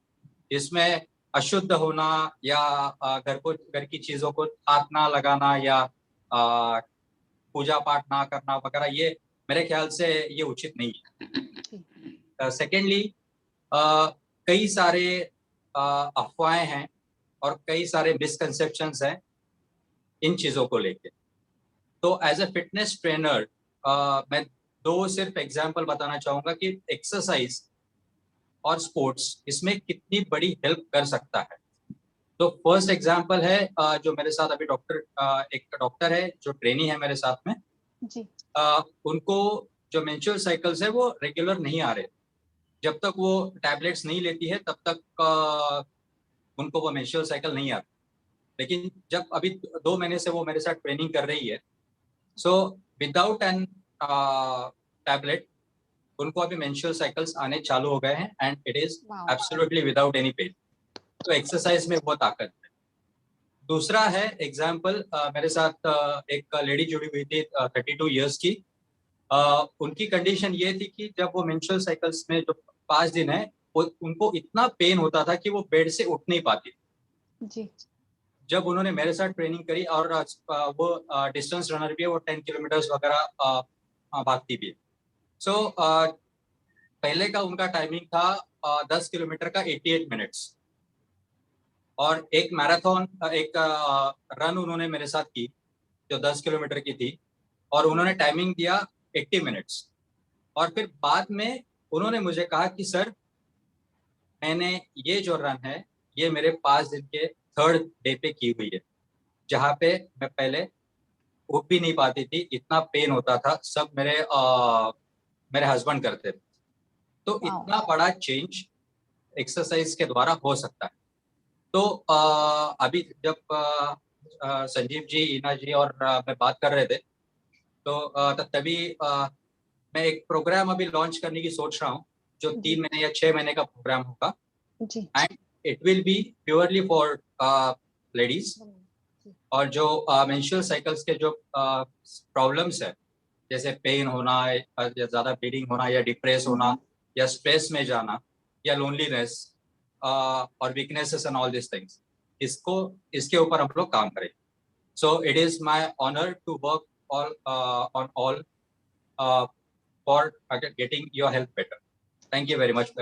Speaker 6: इसमें अशुद्ध होना या घर की चीजों को हाथ ना लगाना या पूजा पाठ ना करना वगैरह, ये मेरे ख्याल से ये उचित नहीं है। सेकेंडली कई सारे अफवाहें हैं और कई सारे मिसकंसेप्शंस हैं इन चीजों को लेके। तो एज अ फिटनेस ट्रेनर मैं 2 सिर्फ एग्जांपल बताना चाहूंगा कि एक्सरसाइज और स्पोर्ट्स इसमें कितनी बड़ी हेल्प कर सकता है। तो फर्स्ट एग्जांपल है जो मेरे साथ अभी एक डॉक्टर है जो ट्रेनी है मेरे साथ में।
Speaker 1: जी,
Speaker 6: उनको जो मेंस्ट्रुअल साइकिल्स है वो रेगुलर नहीं आ रहे। जब तक वो टैबलेट्स नहीं लेती है तब तक उनको वो मेंस्ट्रुअल साइकिल नहीं आती। लेकिन जब अभी 2 महीने से वो मेरे साथ ट्रेनिंग कर रही है, सो विदाउट एन टैबलेट उनको अभी मेंस्ट्रुअल साइकिल्स आने चालू हो गए हैं and it is
Speaker 1: wow!
Speaker 6: Absolutely without any pain. तो एक्सरसाइज में बहुत ताकत है। दूसरा है एग्जाम्पल, मेरे साथ एक लेडी जुड़ी हुई थी 32 इयर्स की। उनकी कंडीशन ये थी कि जब वो मेंस्ट्रुअल साइकिल्स में जो 5 दिन है उनको इतना पेन होता था कि वो बेड से उठ नहीं पाती।
Speaker 1: जी
Speaker 6: जब उन्होंने मेरे साथ ट्रेनिंग करी और वो डिस्टेंस रनर भी है, वो 10 किलोमीटर्स वगैरह भागती भी है। सो पहले का उनका टाइमिंग था 10 किलोमीटर का 88 मिनट्स, और एक मैराथन एक रन उन्होंने मेरे साथ की जो 10 किलोमीटर की थी, और उन्होंने टाइमिंग दिया 80 मिनट्स। और फिर बाद में उन्होंने मुझे कहा कि सर, मैंने ये जो रन है ये मेरे 5 दिन के 3rd डे पे की हुई है, जहाँ पे मैं पहले उठ भी नहीं पाती थी, इतना पेन होता था। सब मेरे हस्बैंड करते थे। तो इतना बड़ा चेंज एक्सरसाइज के द्वारा हो सकता है। तो अभी जब संजीव जी, ईना जी और मैं बात कर रहे थे, तो तभी मैं एक प्रोग्राम अभी लॉन्च करने की सोच रहा हूँ, जो 3 महीने या 6 महीने का प्रोग्राम होगा, and it will B purely for ladies. और जो मेंस्ट्रुअल साइकिल्स के जो प्रॉब्लम्स है, जैसे पेन होना या ज्यादा ब्लीडिंग होना या डिप्रेस होना या स्ट्रेस में जाना या लोनलीनेस और weaknesses and all this things, इसके ऊपर हम लोग काम करें। So it is my honour to work on all for getting your health better. Thank you very much.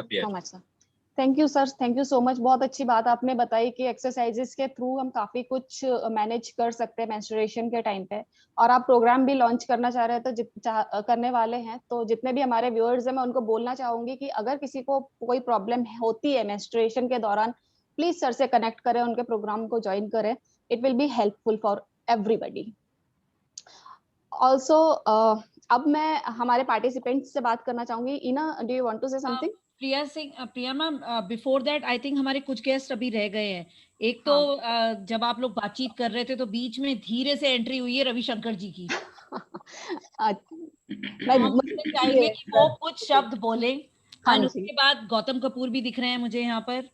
Speaker 1: Thank you sir, thank you so much. बहुत अच्छी बात आपने बताई कि एक्सरसाइजेस के थ्रू हम काफी कुछ मैनेज कर सकते हैं मेंस्ट्रुएशन के टाइम पे, और आप प्रोग्राम भी लॉन्च करना चाह रहे हैं तो करने वाले हैं। तो जितने भी हमारे व्यूअर्स हैं, मैं उनको बोलना चाहूंगी कि अगर किसी को कोई प्रॉब्लम होती है मेंस्ट्रुएशन के दौरान, प्लीज सर से कनेक्ट करें, उनके प्रोग्राम को ज्वाइन करें। It will be helpful for everybody. Also अब मैं हमारे पार्टिसिपेंट्स से बात करना चाहूंगी। Ina, do you want to say something?
Speaker 2: Priya ma'am, before that I think हमारे कुछ गेस्ट अभी रह गए हैं। एक तो जब आप लोग बातचीत कर रहे थे तो बीच में धीरे से एंट्री हुई है रविशंकर जी की। हम चाहेंगे कि वो कुछ शब्द बोले, और उसके बाद गौतम कपूर भी दिख रहे हैं मुझे यहाँ पर।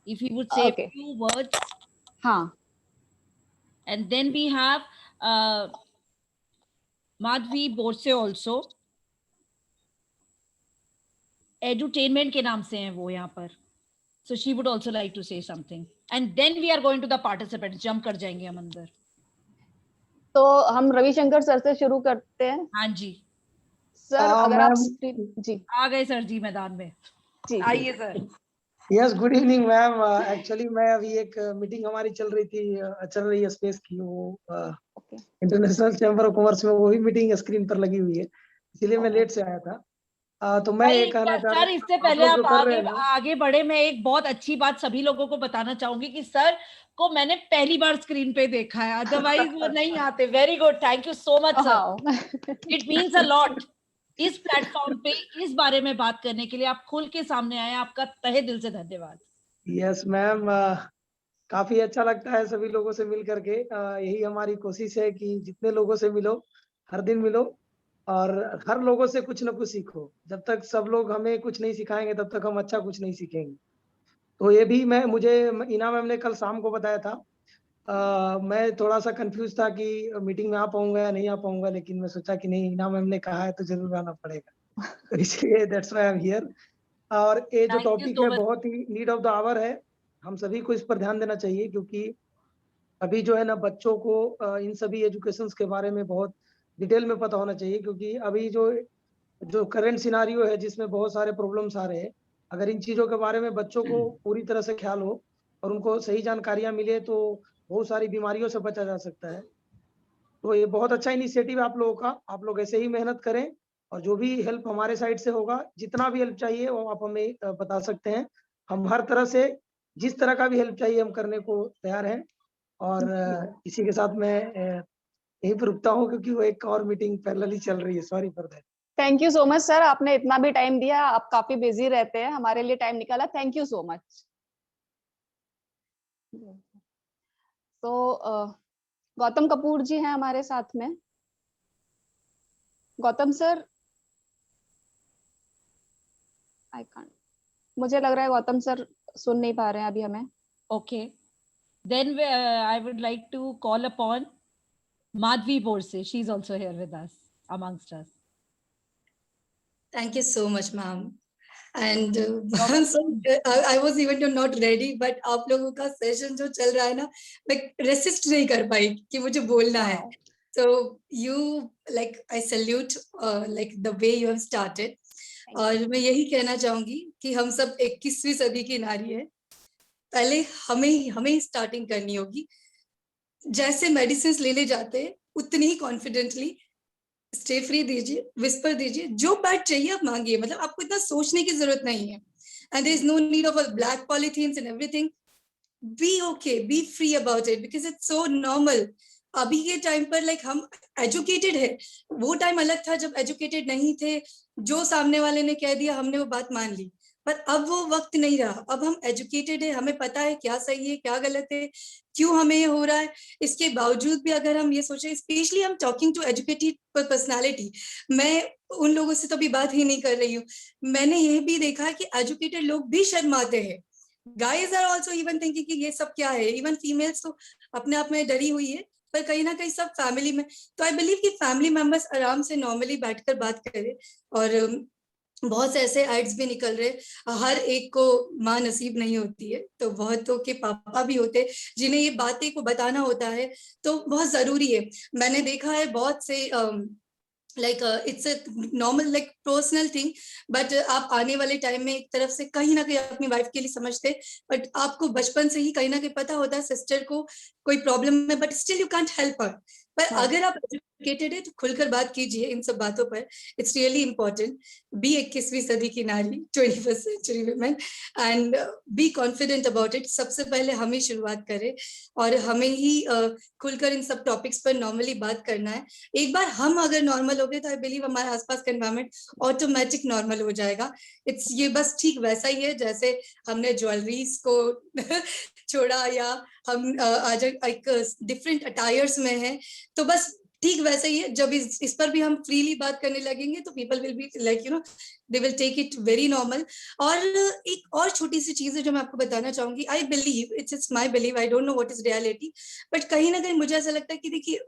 Speaker 2: If you would say few words.
Speaker 1: हाँ।
Speaker 2: And then we have Madhavi Borse also. Edutainment के नाम से हैं वो यहाँ पर। So she would also like to say something. And then we are going to the participants. Jump कर जाएंगे हम अंदर।
Speaker 1: तो हम रविशंकर सर से शुरू करते हैं।
Speaker 2: हाँ जी
Speaker 1: सर, अगर आप जी
Speaker 2: आ गए सर जी मैदान में,
Speaker 1: जी
Speaker 2: आइए sir.
Speaker 7: Yes, good evening ma'am. Actually मैं अभी एक मीटिंग हमारी चल रही है स्पेस की, वो इंटरनेशनल चैम्बर ऑफ कॉमर्स में, वो भी मीटिंग स्क्रीन पर लगी हुई है, इसीलिए मैं लेट से आया था। तो मैं ये कहना चाह रहा हूँ,
Speaker 2: सर इससे पहले आप आगे बढ़े, मैं एक बहुत अच्छी बात सभी लोगों को बताना चाहूंगी कि सर को मैंने पहली बार स्क्रीन पे देखा है, अदरवाइज वो नहीं आते। Very good, thank you so much sir, it means a lot. इस प्लेटफॉर्म पे इस बारे में बात करने के लिए आप खुल के सामने आए, आपका तहे दिल से धन्यवाद।
Speaker 7: यस मैम, काफी अच्छा लगता है सभी लोगों से मिल करके। यही हमारी कोशिश है कि जितने लोगों से मिलो, हर दिन मिलो, और हर लोगों से कुछ ना कुछ सीखो। जब तक सब लोग हमें कुछ नहीं सिखाएंगे, तब तक हम अच्छा कुछ नहीं सीखेंगे। तो ये भी मुझे ईना मैम ने कल शाम को बताया था। मैं थोड़ा सा कंफ्यूज था कि मीटिंग में आ पाऊंगा या नहीं आ पाऊंगा, लेकिन मैं सोचा कि नहीं, ईना मैम ने कहा है तो जरूर आना पड़ेगा। तो इसलिए that's why I am here. और ये जो टॉपिक है बहुत ही नीड ऑफ द आवर है, हम सभी को इस पर ध्यान देना चाहिए, क्योंकि अभी जो है ना, बच्चों को इन सभी एजुकेशंस के बारे में बहुत डिटेल में पता होना चाहिए, क्योंकि अभी जो करंट सिनारियो है जिसमें बहुत सारे प्रॉब्लम्स आ रहे हैं, अगर इन चीज़ों के बारे में बच्चों को पूरी तरह से ख्याल हो और उनको सही जानकारियां मिले, तो बहुत सारी बीमारियों से बचा जा सकता है। तो ये बहुत अच्छा इनिशिएटिव है आप लोगों का। आप लोग ऐसे ही मेहनत करें, और जो भी हेल्प हमारे साइड से होगा, जितना भी हेल्प चाहिए वो आप हमें बता सकते हैं। हम हर तरह से, जिस तरह का भी हेल्प चाहिए, हम करने को तैयार हैं। और इसी के साथ मैं यहीं पर रुकता हूँ, क्योंकि वो एक और मीटिंग पैरेलली चल रही है। Sorry for that.
Speaker 1: Thank you so much sir, आपने इतना भी टाइम दिया, आप काफी बिजी रहते हैं, हमारे लिए टाइम निकाला, थैंक यू सो मच। तो गौतम कपूर जी हैं हमारे साथ में। गौतम सर, आई कांट, मुझे लग रहा है गौतम सर सुन नहीं पा रहे हैं अभी हमें।
Speaker 2: Okay, then I would like to call upon Madhvi Borse. She's also here with us, amongst us.
Speaker 8: Thank you so much, ma'am. And I was even not ready, but आप लोगों का सेशन जो चल रहा है ना, मैं रेसिस्ट नहीं कर पाई कि मुझे बोलना है. So you, like, I salute like the way you have started. और मैं यही कहना चाहूंगी कि हम सब 21वीं सदी की नारी है. पहले हमें स्टार्टिंग करनी होगी. जैसे मेडिसिन लेने जाते हैं उतनी ही कॉन्फिडेंटली स्टे फ्री दीजिए, विस्पर दीजिए, जो पैड चाहिए आप मांगिए. मतलब आपको इतना सोचने की जरूरत नहीं है. And there is no need of a black polythenes and everything. Be okay, be free about it, because it's so normal. अभी के टाइम पर लाइक हम एजुकेटेड है. वो टाइम अलग था जब एजुकेटेड नहीं थे. जो सामने वाले ने कह दिया हमने वो बात मान ली. पर अब वो वक्त नहीं रहा. अब हम एजुकेटेड है, हमें पता है क्या सही है क्या गलत है, क्यों हमें ये हो रहा है. इसके बावजूद भी अगर हम ये सोचें, स्पेशली हम टॉकिंग टू एजुकेटेड पर्सनालिटी, मैं उन लोगों से तो अभी बात ही नहीं कर रही हूँ. मैंने ये भी देखा है कि एजुकेटेड लोग भी शर्माते हैं. Guys are also even thinking कि ये सब क्या है. इवन फीमेल्स तो अपने आप में डरी हुई है, पर कहीं ना कहीं सब फैमिली में. तो आई बिलीव कि फैमिली मेंबर्स आराम से नॉर्मली बैठकर बात करें. और बहुत से ऐसे एड्स भी निकल रहे, हर एक को माँ नसीब नहीं होती है, तो बहुतों के पापा भी होते जिन्हें ये बातें को बताना होता है. तो बहुत जरूरी है. मैंने देखा है बहुत से like it's a normal like personal thing, but आप आने वाले टाइम में एक तरफ से कहीं ना कहीं अपनी वाइफ के लिए समझते, बट आपको बचपन से ही कहीं ना कहीं पता होता है सिस्टर को कोई प्रॉब्लम है, but still you can't help her. पर अगर आप एजुकेटेड है तो खुलकर बात कीजिए इन सब बातों पर. It's really important. बी 21वीं सदी की नारी, 21st century women, and be confident about it. सबसे पहले हम ही शुरुआत करें और हमें ही खुलकर इन सब टॉपिक्स पर नॉर्मली बात करना है. एक बार हम अगर नॉर्मल हो गए तो आई बिलीव हमारे आसपास का एनवायरनमेंट ऑटोमेटिक नॉर्मल हो जाएगा. इट्स ये बस ठीक वैसा ही है जैसे हमने ज्वेलरीज को छोड़ा या हम आज एक डिफरेंट अटायर्स में हैं, तो बस ठीक वैसे ही है. जब इस पर भी हम फ्रीली बात करने लगेंगे तो people will be like they will take it very normal. और एक और छोटी सी चीज है जो मैं आपको बताना चाहूंगी. I believe, it's my believe, I don't know what is reality, but कहीं ना कहीं मुझे ऐसा लगता है कि देखिए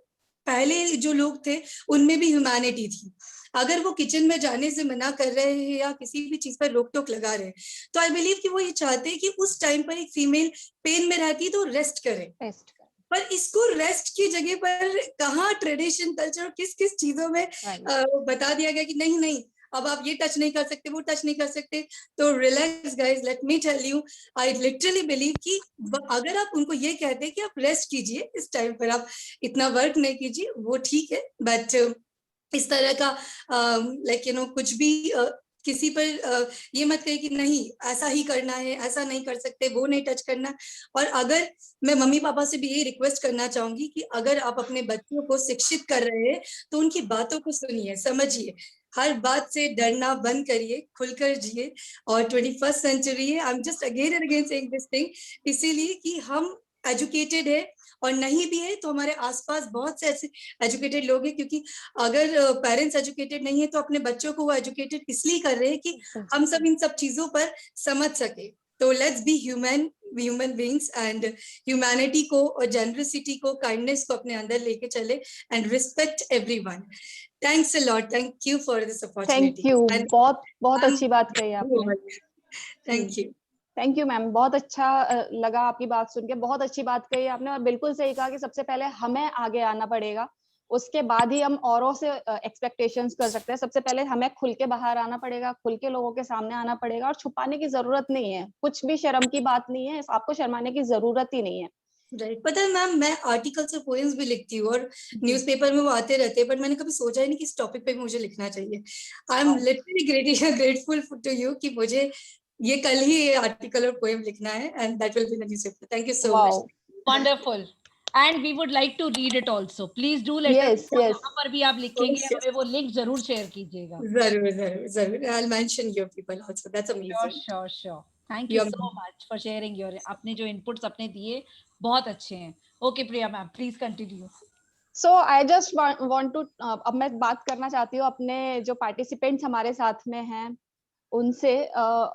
Speaker 8: पहले जो लोग थे उनमें भी ह्यूमैनिटी थी. अगर वो किचन में जाने से मना कर रहे हैं या किसी भी चीज पर रोक टोक लगा रहे हैं, तो आई बिलीव कि वो ये चाहते हैं कि उस टाइम पर एक फीमेल पेन में रहती तो रेस्ट करे. पर इसको रेस्ट की जगह पर कहाँ ट्रेडिशन, कल्चर, किस किस चीजों में बता दिया गया कि नहीं नहीं अब आप ये टच नहीं कर सकते, वो टच नहीं कर सकते. तो relax guys, let me tell you, I literally believe कि अगर आप उनको ये कहते हैं कि आप रेस्ट कीजिए, इस टाइम पर आप इतना वर्क नहीं कीजिए, वो ठीक है. बट इस तरह का लाइक कुछ भी किसी पर ये मत कहे कि नहीं ऐसा ही करना है, ऐसा नहीं कर सकते, वो नहीं टच करना. और अगर मैं मम्मी पापा से भी ये रिक्वेस्ट करना चाहूंगी कि अगर आप अपने बच्चों को शिक्षित कर रहे हैं तो उनकी बातों को सुनिए, समझिए, हर बात से डरना बंद करिए, खुलकर जिए. और 21st सेंचुरी है. आई am just again and again saying this thing, इसीलिए कि हम एजुकेटेड है और नहीं भी है तो हमारे आसपास बहुत से ऐसे एजुकेटेड लोग हैं. क्योंकि अगर पेरेंट्स एजुकेटेड नहीं है तो अपने बच्चों को वो एजुकेटेड इसलिए कर रहे हैं कि हम सब इन सब चीजों पर समझ सके. तो let's be human beings and humanity को और जेनरसिटी को, काइंडनेस को अपने अंदर लेके चले and respect everyone. Thanks a lot. Thank you for this opportunity.
Speaker 1: Thank you. बहुत बहुत अच्छी बात कही आपने.
Speaker 8: Thank you.
Speaker 1: Thank you ma'am. बहुत अच्छा लगा आपकी बात सुन के. बहुत अच्छी बात कही आपने और बिल्कुल सही कहा कि सबसे पहले हमें आगे आना पड़ेगा, उसके बाद ही हम औरों से एक्सपेक्टेशंस कर सकते हैं. सबसे पहले हमें खुल के बाहर आना पड़ेगा, खुल के लोगों के सामने आना पड़ेगा. और छुपाने की जरूरत नहीं है, कुछ भी शर्म की बात नहीं है, आपको शर्माने की जरूरत ही नहीं है.
Speaker 8: राइट. पता है मैम, मैं आर्टिकल्स और पोएम्स भी लिखती हूँ और न्यूज़पेपर में वो आते रहते हैं, बट मैंने कभी सोचा ही नहीं कि इस टॉपिक पे मुझे लिखना चाहिए. I am literally grateful to you कि मुझे ये कल ही ये आर्टिकल और पोएम लिखना है and that will be in the newspaper. Thank you so much.
Speaker 2: Wonderful. And we would like to read it also. Please do let us know. यहाँ पर भी आप लिखेंगे, हमें वो लिंक जरूर शेयर कीजिएगा.
Speaker 8: जरूर जरूर जरूर. I'll mention your people also. That's amazing.
Speaker 2: Sure. Thank you so much for sharing your. आपने जो inputs अपने दिए बहुत अच्छे हैं. Okay Priya ma'am, please continue.
Speaker 1: So I just want to अब मैं बात करना चाहती हूँ अपने जो पार्टिसिपेंट्स हमारे साथ में हैं उनसे.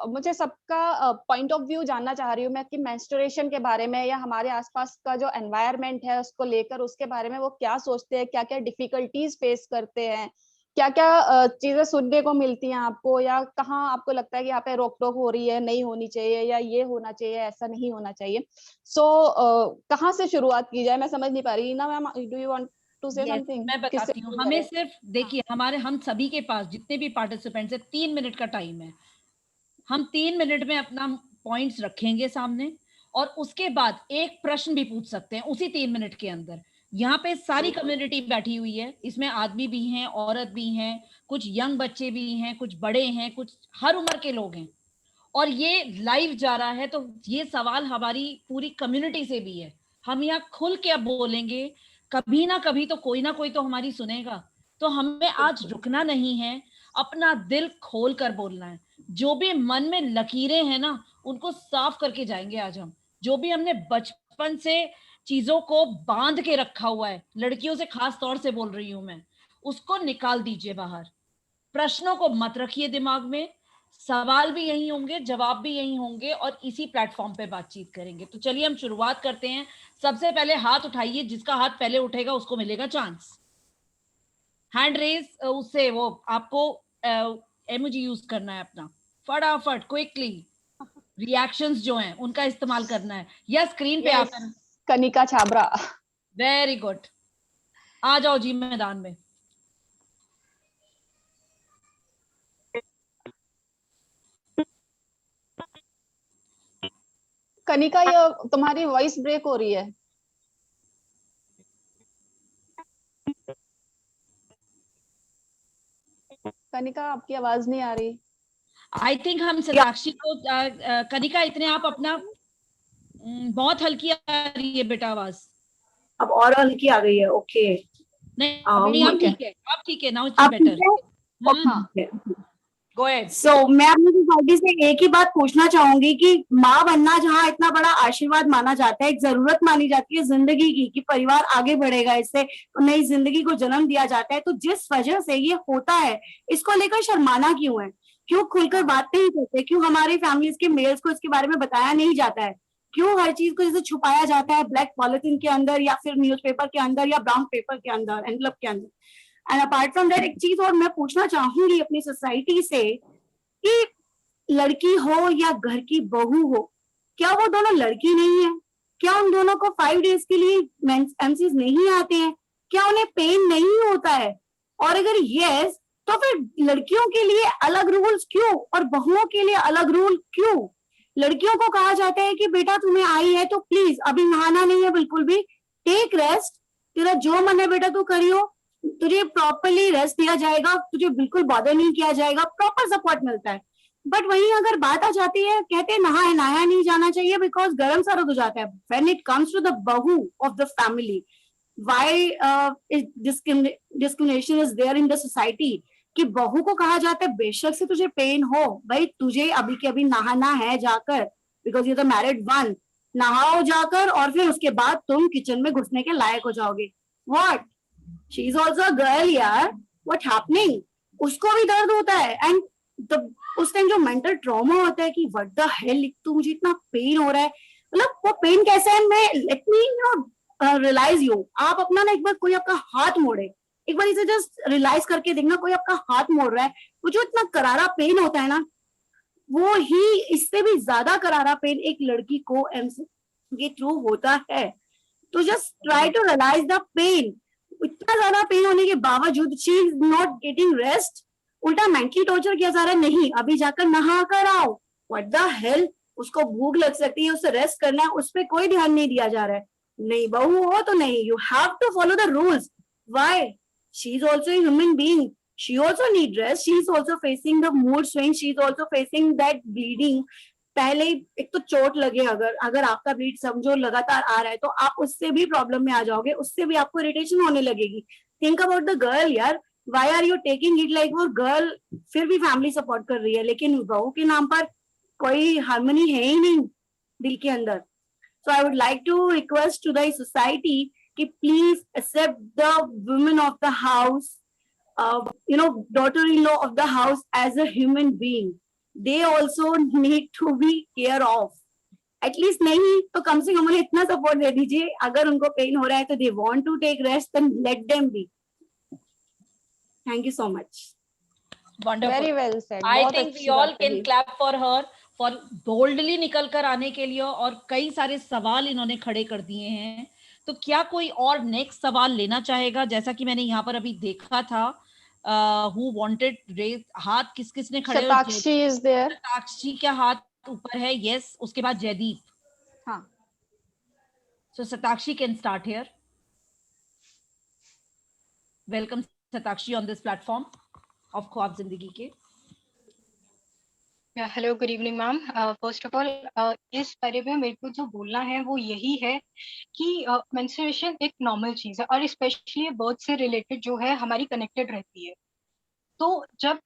Speaker 1: मुझे सबका पॉइंट ऑफ व्यू जानना चाह रही हूँ मैं कि मेंस्ट्रुएशन के बारे में या हमारे आसपास का जो एनवायरनमेंट है उसको लेकर, उसके बारे में वो क्या सोचते हैं, क्या क्या डिफिकल्टीज फेस करते हैं, क्या क्या चीजें सुनने को मिलती हैं आपको, या कहाँ आपको लगता है कि यहाँ पे रोक टोक हो रही है, नहीं होनी चाहिए, या ये होना चाहिए, ऐसा नहीं होना चाहिए? सो कहाँ से शुरुआत की जाए, मैं समझ नहीं पा रही ना ma'am. Do you want to say something?
Speaker 2: मैं बताती हूँ। हमें सिर्फ देखिए, हम सभी के पास जितने भी पार्टिसिपेंट्स है 3 मिनट का टाइम है। हम 3 मिनट में अपना पॉइंट्स रखेंगे सामने, और उसके बाद एक प्रश्न भी पूछ सकते हैं उसी 3 मिनट के अंदर। यहाँ पे सारी कम्युनिटी बैठी हुई है, इसमें आदमी भी हैं, औरत भी हैं, कुछ यंग बच्चे भी हैं, कुछ बड़े हैं, कुछ हर उम्र के लोग हैं, और ये लाइव जा रहा है। तो ये सवाल हमारी पूरी कम्युनिटी से भी है। हम यहाँ खुल के अब बोलेंगे, कभी ना कभी तो कोई ना कोई तो हमारी सुनेगा। तो हमें आज रुकना नहीं है, अपना दिल खोल कर बोलना है। जो भी मन में लकीरें हैं ना, उनको साफ करके जाएंगे आज हम। जो भी हमने बचपन से चीजों को बांध के रखा हुआ है, लड़कियों से खास तौर से बोल रही हूं मैं, उसको निकाल दीजिए बाहर। प्रश्नों को मत रखिए दिमाग में, सवाल भी यही होंगे, जवाब भी यही होंगे, और इसी प्लेटफॉर्म पे बातचीत करेंगे। तो चलिए हम शुरुआत करते हैं। सबसे पहले हाथ उठाइए, जिसका हाथ पहले उठेगा उसको मिलेगा चांस। हैंड रेज, उससे वो आपको इमोजी यूज करना है अपना, फटाफट क्विकली रिएक्शंस जो हैं उनका इस्तेमाल करना है, या स्क्रीन पे आकर।
Speaker 1: कनिका छाबरा,
Speaker 2: वेरी गुड, आ जाओ जी मैदान में।
Speaker 1: कनिका, ये तुम्हारी वॉइस ब्रेक हो रही है। कनिका, आपकी आवाज नहीं आ रही।
Speaker 2: आई थिंक हम साक्षी को कनिका, इतने आप अपना बहुत हल्की आ रही है बेटा आवाज।
Speaker 9: अब और हल्की आ गई है? ओके,
Speaker 2: नहीं अब ठीक है, अब ठीक है, now it's better. Go ahead.
Speaker 9: So मैं अपनी सोसाइटी से एक ही बात पूछना चाहूंगी कि माँ बनना जहाँ इतना बड़ा आशीर्वाद माना जाता है, एक जरूरत मानी जाती है जिंदगी की, कि परिवार आगे बढ़ेगा, इससे नई जिंदगी को जन्म दिया जाता है, तो जिस वजह से ये होता है, इसको लेकर शर्माना क्यों है? क्यों खुलकर बात नहीं करते? क्यों हमारी फैमिलीज के मेल्स को इसके बारे में बताया नहीं जाता है? क्यों हर चीज को जैसे छुपाया जाता है ब्लैक पॉलिथीन के अंदर, या फिर न्यूज़पेपर के अंदर, या ब्राउन पेपर के अंदर, एनवलप के अंदर? एंड अपार्ट फ्रॉम दैट, एक चीज और मैं पूछना चाहूंगी अपनी सोसाइटी से कि लड़की हो या घर की बहू हो, क्या वो दोनों लड़की नहीं है? क्या उन दोनों को 5 डेज के लिए मेंसेस नहीं आते हैं? क्या उन्हें पेन नहीं होता है? और अगर यस, तो फिर लड़कियों के लिए अलग रूल्स क्यों और बहुओं के लिए अलग रूल क्यों? लड़कियों को कहा जाता है कि बेटा तुम्हें आई है तो प्लीज अभी नहाना नहीं है, बिल्कुल भी टेक रेस्ट, तेरा जो मन है बेटा तू करियो, तुझे प्रॉपरली रेस्ट दिया जाएगा, तुझे बिल्कुल बॉदर नहीं किया जाएगा, प्रॉपर सपोर्ट मिलता है। बट वहीं अगर बात आ जाती है, कहते हैं नहाया नहीं जाना चाहिए बिकॉज गर्म सर्द हो जाता है। When it comes to the बहू of the family, why discrimination is there in the society, कि बहू को कहा जाता है बेशक से तुझे पेन हो, भाई तुझे अभी के अभी नहाना है जाकर, because you the married one, नहाओ जाकर, और फिर उसके बाद तुम किचन में घुसने के लायक हो जाओगे। What, she is also a girl यार, व्हाट हैपनिंग? उसको भी दर्द होता है, एंड उस टाइम जो मेंटल ट्रॉमा होता है कि व्हाट द हेल, तो मुझे इतना पेन हो रहा है, मतलब वो पेन कैसा है, मैं लेट मी रियलाइज यू। आप अपना ना एक बार कोई आपका हाथ मोड़े, एक बार इसे जस्ट रियलाइज करके देखना, कोई आपका हाथ मोड़ रहा है, वो जो इतना करारा पेन होता है ना, वो ही इससे भी ज्यादा करारा पेन एक लड़की को के थ्रू होता है। तो just try to realise the pain. इतना ज्यादा पेन होने के बावजूद she is not getting rest, उल्टा मेंटली टॉर्चर किया जा रहा है, नहीं अभी जाकर नहा कर आओ। व्हाट द हेल, उसको भूख लग सकती है, उसे रेस्ट करना है, उस पर कोई ध्यान नहीं दिया जा रहा है। नहीं बहू हो तो नहीं, you have to follow the rules. Why? She is also a human being, she also need rest, she is also facing the mood swing, she is also facing that bleeding। पहले एक तो चोट लगे, अगर आपका ब्लीड समझो लगातार आ रहा है, तो आप उससे भी प्रॉब्लम में आ जाओगे, उससे भी आपको इरिटेशन होने लगेगी। थिंक अबाउट द गर्ल यार, why are you taking it like वो गर्ल फिर भी फैमिली सपोर्ट कर रही है, लेकिन बहू के नाम पर कोई हार्मनी है ही नहीं दिल के अंदर। So I would like to request to the society कि please accept the women of the house, daughter-in-law of the house as a human being. They also need to be care of. At least नहीं तो कम से कम उन्हें इतना support दे दीजिए, अगर उनको pen हो रहा है तो they want to take rest, then let them be. Thank you so much.
Speaker 2: Wonderful.
Speaker 1: Very well said.
Speaker 2: I think we all can clap for her for boldly निकल कर आने के लिए, और कई सारे सवाल इन्होंने खड़े कर दिए हैं। तो क्या कोई और नेक्स्ट सवाल लेना चाहेगा? जैसा कि मैंने यहाँ पर अभी देखा था, who wanted raise हाथ किस किस ने खड़े?
Speaker 1: Shatakshi is there.
Speaker 2: शताक्षी का हाथ ऊपर है, यस। उसके बाद जयदीप।
Speaker 1: हाँ,
Speaker 2: So Satakshi can start here. Welcome Satakshi on this platform of ख्वाब जिंदगी के।
Speaker 10: Hello, good evening ma'am. First of all इस बारे में मेरे को जो बोलना है वो यही है कि मेंस्ट्रुएशन एक नॉर्मल चीज है, और स्पेशली बर्थ से रिलेटेड जो है हमारी कनेक्टेड रहती है। तो जब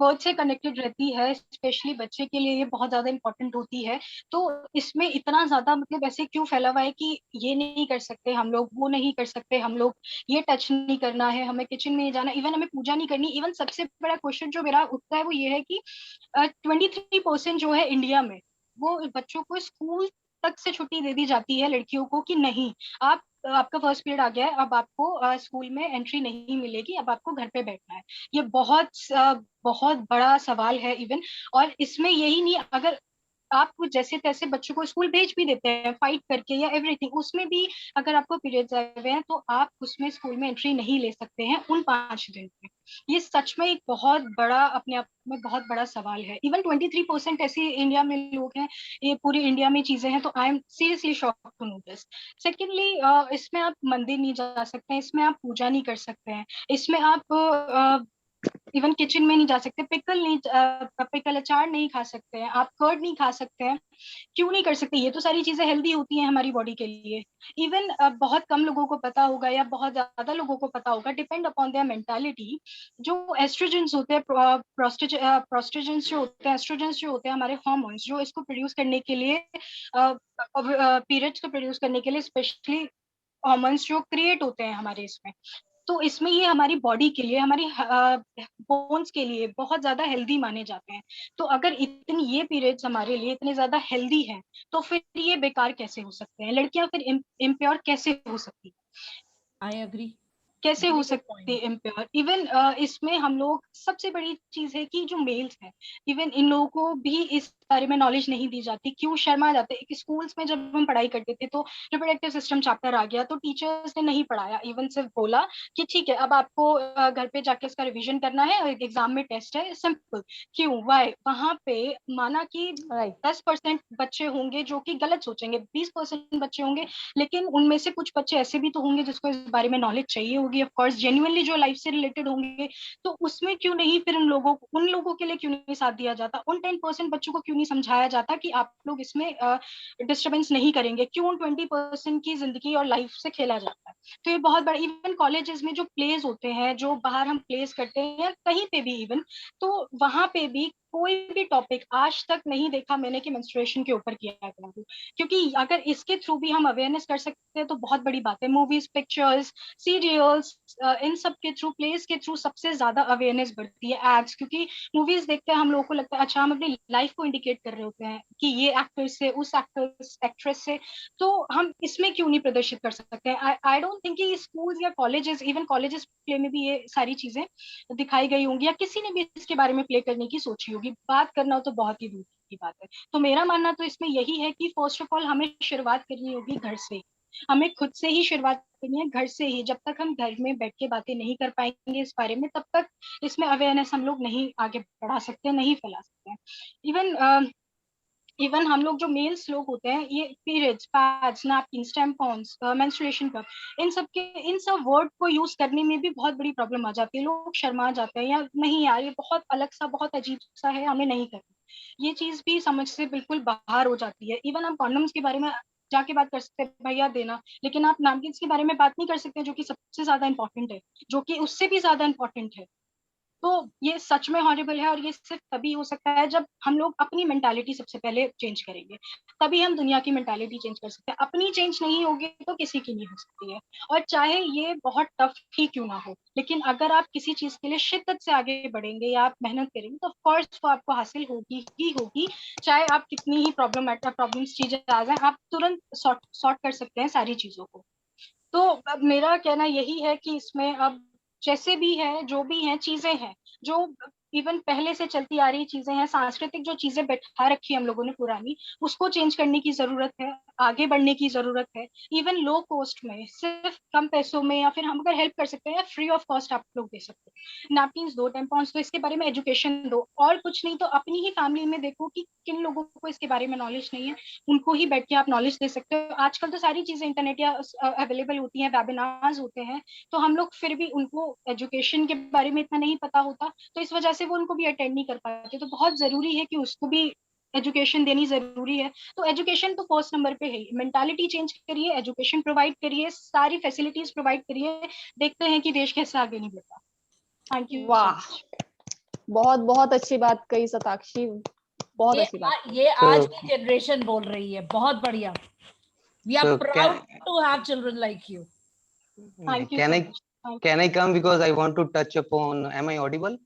Speaker 10: बर्थ से कनेक्टेड रहती है, स्पेशली बच्चे के लिए ये बहुत ज्यादा इंपॉर्टेंट होती है। तो इसमें इतना ज्यादा मतलब ऐसे क्यों फैला हुआ है कि ये नहीं कर सकते हम लोग, वो नहीं कर सकते हम लोग, ये टच नहीं करना है, हमें किचन में नहीं जाना, इवन हमें पूजा नहीं करनी। इवन सबसे बड़ा क्वेश्चन जो मेरा उठता है वो ये है कि 23% जो है इंडिया में, वो बच्चों को स्कूल तक से छुट्टी दे दी जाती है लड़कियों को कि नहीं, आपका फर्स्ट पीरियड आ गया है, अब आपको स्कूल में एंट्री नहीं मिलेगी, अब आपको घर पे बैठना है। ये बहुत बड़ा सवाल है इवन। और इसमें यही नहीं, अगर आप जैसे तैसे बच्चों को स्कूल भेज भी देते हैं फाइट करके या एवरीथिंग, उसमें भी अगर आपको पीरियड्स आए हुए हैं तो आप उसमें स्कूल में एंट्री नहीं ले सकते हैं उन 5 दिन में। ये सच में एक बहुत बड़ा, अपने आप में बहुत बड़ा सवाल है। इवन 23% ऐसे इंडिया में लोग हैं, ये पूरी इंडिया में चीजें हैं, तो I am seriously shocked to know this. Secondly, इसमें आप मंदिर नहीं जा सकते हैं, इसमें आप पूजा नहीं कर सकते हैं, इसमें आप इवन किचन में नहीं जा सकते, पिकल अचार नहीं खा सकते हैं, आप कर्ड नहीं खा सकते हैं। क्यों नहीं कर सकते? ये तो सारी चीजें हेल्दी होती हैं हमारी बॉडी के लिए। इवन बहुत कम लोगों को पता होगा या बहुत ज्यादा लोगों को पता होगा, डिपेंड अपॉन देयर मेंटालिटी, जो एस्ट्रोजेंस होते हैं, प्रोस्टेजेंस जो होते हैं, एस्ट्रोजेंस जो होते हैं हमारे हार्मोन्स, जो इसको प्रोड्यूस करने के लिए, पीरियड्स को प्रोड्यूस करने के लिए स्पेशली हार्मोन्स जो क्रिएट होते हैं हमारे इसमें, तो इसमें ये हमारी बॉडी के लिए, हमारी बोन्स के लिए बहुत ज्यादा हेल्दी माने जाते हैं। तो अगर इतनी ये पीरियड्स हमारे लिए इतने ज्यादा हेल्दी हैं, तो फिर ये बेकार कैसे हो सकते हैं? लड़कियां फिर इम्प्योर कैसे हो सकती है?
Speaker 2: I agree.
Speaker 10: कैसे हो सकते इम्प्योर? इवन इसमें हम लोग, सबसे बड़ी चीज है कि जो मेल्स हैं, इवन इन लोगों को भी इस बारे में नॉलेज नहीं दी जाती। क्यों शर्मा जाते? स्कूल्स में जब हम पढ़ाई करते थे तो रिप्रोडक्टिव सिस्टम चैप्टर आ गया तो टीचर्स ने नहीं पढ़ाया, इवन सिर्फ बोला कि ठीक है अब आपको घर पे जाके इसका रिविजन करना है, एग्जाम में टेस्ट है, सिंपल। क्यों? वाई? वहां पे माना कि 10% बच्चे होंगे जो कि गलत सोचेंगे, 20% बच्चे होंगे, लेकिन उनमें से कुछ बच्चे ऐसे भी तो होंगे जिसको इस बारे में नॉलेज चाहिए होगी, ऑफ कोर्स जेन्युइनली जो लाइफ से रिलेटेड होंगे। तो उसमें क्यों नहीं फिर उन लोगों के लिए क्यों नहीं साथ दिया जाता? उन 10% बच्चों को क्यों नहीं समझाया जाता कि आप लोग इसमें डिस्टर्बेंस नहीं करेंगे? क्यों उन 20% की जिंदगी और लाइफ से खेला जाता है? तो ये बहुत बड़ा। इवन कॉलेजेस में जो प्लेज होते हैं, जो बाहर हम प्लेस करते हैं या कहीं पे भी इवन, तो वहां पे भी कोई भी टॉपिक आज तक नहीं देखा मैंने कि मेंस्ट्रुएशन के ऊपर किया गया हो। क्योंकि अगर इसके थ्रू भी हम अवेयरनेस कर सकते हैं तो बहुत बड़ी बात है। मूवीज, पिक्चर्स, सीरियल्स, इन सब के थ्रू, प्लेस के थ्रू सबसे ज्यादा अवेयरनेस बढ़ती है। एड्स, क्योंकि मूवीज देखते हैं हम लोगों को लगता है अच्छा, हम अपनी लाइफ को इंडिकेट कर रहे होते हैं कि ये एक्टर से, उस एक्ट्रेस से, तो हम इसमें क्यों नहीं प्रदर्शित कर सकते हैं? आई डोंट थिंक कि स्कूल या कॉलेजेस, इवन कॉलेजेस प्ले में भी ये सारी चीजें दिखाई गई होंगी या किसी ने भी इसके बारे में प्ले करने की सोची होगी। बात करना हो तो बहुत ही दूर की बात है। तो मेरा मानना तो इसमें यही है कि फर्स्ट ऑफ ऑल हमें शुरुआत करनी होगी घर से। हमें खुद से ही शुरुआत करनी है, घर से ही। जब तक हम घर में बैठ के बातें नहीं कर पाएंगे इस बारे में, तब तक इसमें अवेयरनेस हम लोग नहीं आगे बढ़ा सकते, नहीं फैला सकते हैं। इवन हम लोग जो मेल्स लोग होते हैं, ये periods, pads, napkins, tampons, menstruation cup, इन सब वर्ड को यूज करने में भी बहुत बड़ी प्रॉब्लम आ जाती है। लोग शर्मा जाते हैं या नहीं यार ये बहुत अलग सा, बहुत अजीब सा है, हमें नहीं करना। ये चीज भी समझ से बिल्कुल बाहर हो जाती है। इवन हम कॉन्डम्स के बारे में जाके बात कर सकते हैं, भैया देना, लेकिन आप नैपकिन्स के बारे में बात नहीं कर सकते जो कि सबसे ज्यादा इंपॉर्टेंट है, जो कि उससे भी ज्यादा इंपॉर्टेंट है। तो ये सच में हॉरिबल है, और ये सिर्फ तभी हो सकता है जब हम लोग अपनी मेंटालिटी सबसे पहले चेंज करेंगे, तभी हम दुनिया की मेंटालिटी चेंज कर सकते हैं। अपनी चेंज नहीं होगी तो किसी की नहीं हो सकती है। और चाहे ये बहुत टफ ही क्यों ना हो, लेकिन अगर आप किसी चीज के लिए शिद्दत से आगे बढ़ेंगे या आप मेहनत करेंगे तो ऑफकोर्स वो आपको हासिल होगी ही होगी। चाहे आप कितनी ही प्रॉब्लम्स चीजें आ जाए, आप तुरंत सॉर्ट कर सकते हैं सारी चीजों को। तो अब मेरा कहना यही है कि इसमें अब जैसे भी है, जो भी है चीजें हैं, जो इवन पहले से चलती आ रही चीजें हैं, सांस्कृतिक जो चीजें बैठा रखी है हम लोगों ने पुरानी, उसको चेंज करने की जरूरत है, आगे बढ़ने की जरूरत है। इवन लो कॉस्ट में, सिर्फ कम पैसों में, या फिर हम अगर हेल्प कर सकते हैं, फ्री ऑफ कॉस्ट आप लोग दे सकते हैं। नैपकिन्स दो, टेम्पॉन्स दो, इसके बारे में एजुकेशन दो, और कुछ नहीं तो अपनी ही फैमिली में देखो कि किन लोगों को इसके बारे में नॉलेज नहीं है, उनको ही बैठ के आप नॉलेज दे सकते हो। आजकल तो सारी चीजें इंटरनेट या अवेलेबल होती हैं, वेबिनार्स होते हैं, तो हम लोग फिर भी उनको एजुकेशन के बारे में इतना नहीं पता होता, तो इस वजह से वो उनको भी अटेंड नहीं कर पाते। तो बहुत जरूरी है कि उसको भी एजुकेशन देनी जरूरी है। तो एजुकेशन तो फर्स्ट नंबर पे है। मेंटालिटी चेंज करिए, एजुकेशन प्रोवाइड करिए, सारी फैसिलिटीज प्रोवाइड करिए, देखते हैं कि देश कैसे आगे नहीं बढ़ता। Thank you.
Speaker 1: वाह, बहुत बहुत अच्छी बात कही शताक्षी, बहुत अच्छी बात।
Speaker 2: ये आज की जनरेशन बोल रही है, बहुत बढ़िया। We are proud to have children like you.
Speaker 10: Thank you.
Speaker 11: Can I come because I want to touch upon, am I audible?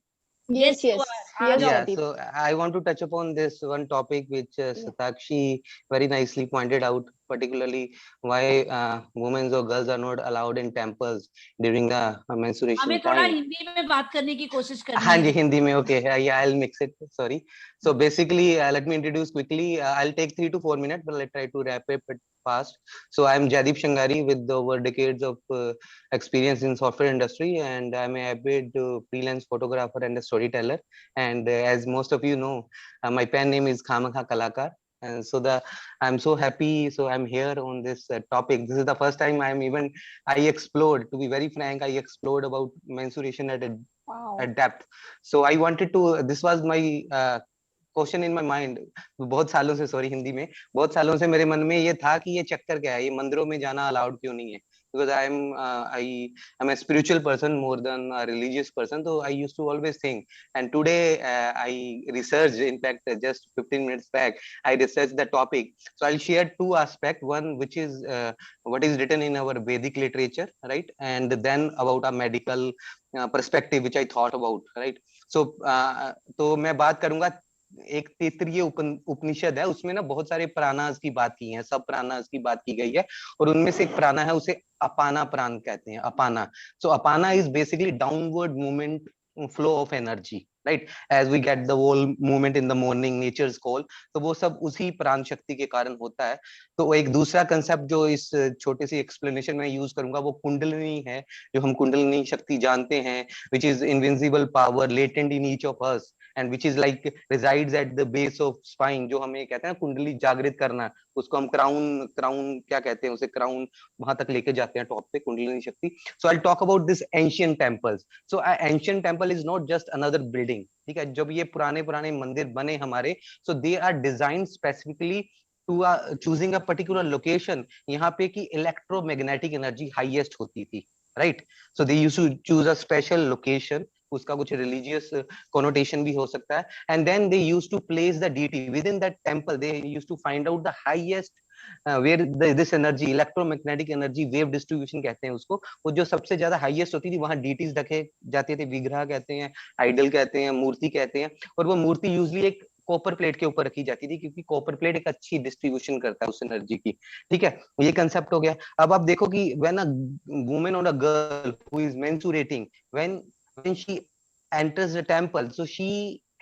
Speaker 1: Yes, yes.
Speaker 11: Yeah, so I want to touch upon this one topic which Satakshi very nicely pointed out, particularly why women or girls are not allowed in temples during the menstruation
Speaker 2: हमें
Speaker 11: time.
Speaker 2: थोड़ा हिंदी में बात करने की कोशिश करनी है।
Speaker 11: हाँ जी, हिंदी में, okay. Yeah, I'll mix it. Sorry. So basically, let me introduce quickly. I'll take 3 to 4 minutes, but let's try to wrap it fast. So I'm Jaideep Shangari with over decades of experience in software industry, and I'm a avid freelance photographer and a storyteller. And as most of you know, my pen name is Khamakha Kalakar. And so I'm so happy. So I'm here on this topic. This is the first time I explored, to be very frank, I explored about menstruation at depth. So I wanted to, this was my question in my mind. बहुत सालों से, sorry Hindi में, बहुत सालों से मेरे मन में ये था कि ये चक्कर क्या है, ये मंदिरों में जाना अलाउड क्यों नहीं है, because I am a spiritual person more than a religious person, so I used to always think, and today I researched, in fact just 15 minutes back I researched the topic. So I'll share two aspects, one which is what is written in our Vedic literature, right, and then about a medical perspective which I thought about, right. So तो मैं बात करूंगा, एक तैत्तिरीय उपनिषद है, उसमें ना बहुत सारे प्राणास की बात की है, सब प्राणास की बात की गई है, और उनमें से एक प्राणा है, उसे अपाना प्राण कहते हैं, अपाना। So apana is basically downward movement, flow of energy, right, as we get the whole movement in the morning, nature's call, तो वो सब उसी प्राण शक्ति के कारण होता है। तो एक दूसरा कंसेप्ट जो इस छोटी सी एक्सप्लेनेशन में यूज करूंगा वो कुंडलिनी है, जो हम कुंडलिनी शक्ति जानते हैं, which is invincible power latent in each of us and which is like resides at the base of spine, जो हमें कहते हैं कुंडली जागृत करना, उसको हम क्राउन क्या कहते हैं, उसे क्राउन वहां तक लेके जाते हैं, टॉप पे कुंडलिनी शक्ति। So I'll talk about this ancient temples. So an ancient temple is not just another building, ठीक है, जब ये पुराने मंदिर बने हमारे, so they are designed specifically to choosing a particular location, यहाँ पे की electromagnetic energy highest होती थी, right. So they used to choose a special location, उसका कुछ रिलीजियस कोनोटेशन भी हो सकता है, and then they used to place the deity within that temple, they used to find out the highest where this energy, electromagnetic energy wave distribution कहते हैं उसको, वो जो सबसे ज्यादा हाईएस्ट होती थी वहां डीटीज रखे जाते थे, विग्रह कहते हैं, आइडल कहते हैं, मूर्ति कहते हैं, और वो मूर्ति यूजुअली एक कॉपर प्लेट के ऊपर रखी जाती थी, क्योंकि कॉपर प्लेट एक अच्छी डिस्ट्रीब्यूशन करता है उस एनर्जी की, ठीक है, ये कंसेप्ट हो गया। अब आप देखो कि व्हेन अ वुमन और a girl who is menstruating, when she enters the temple, so she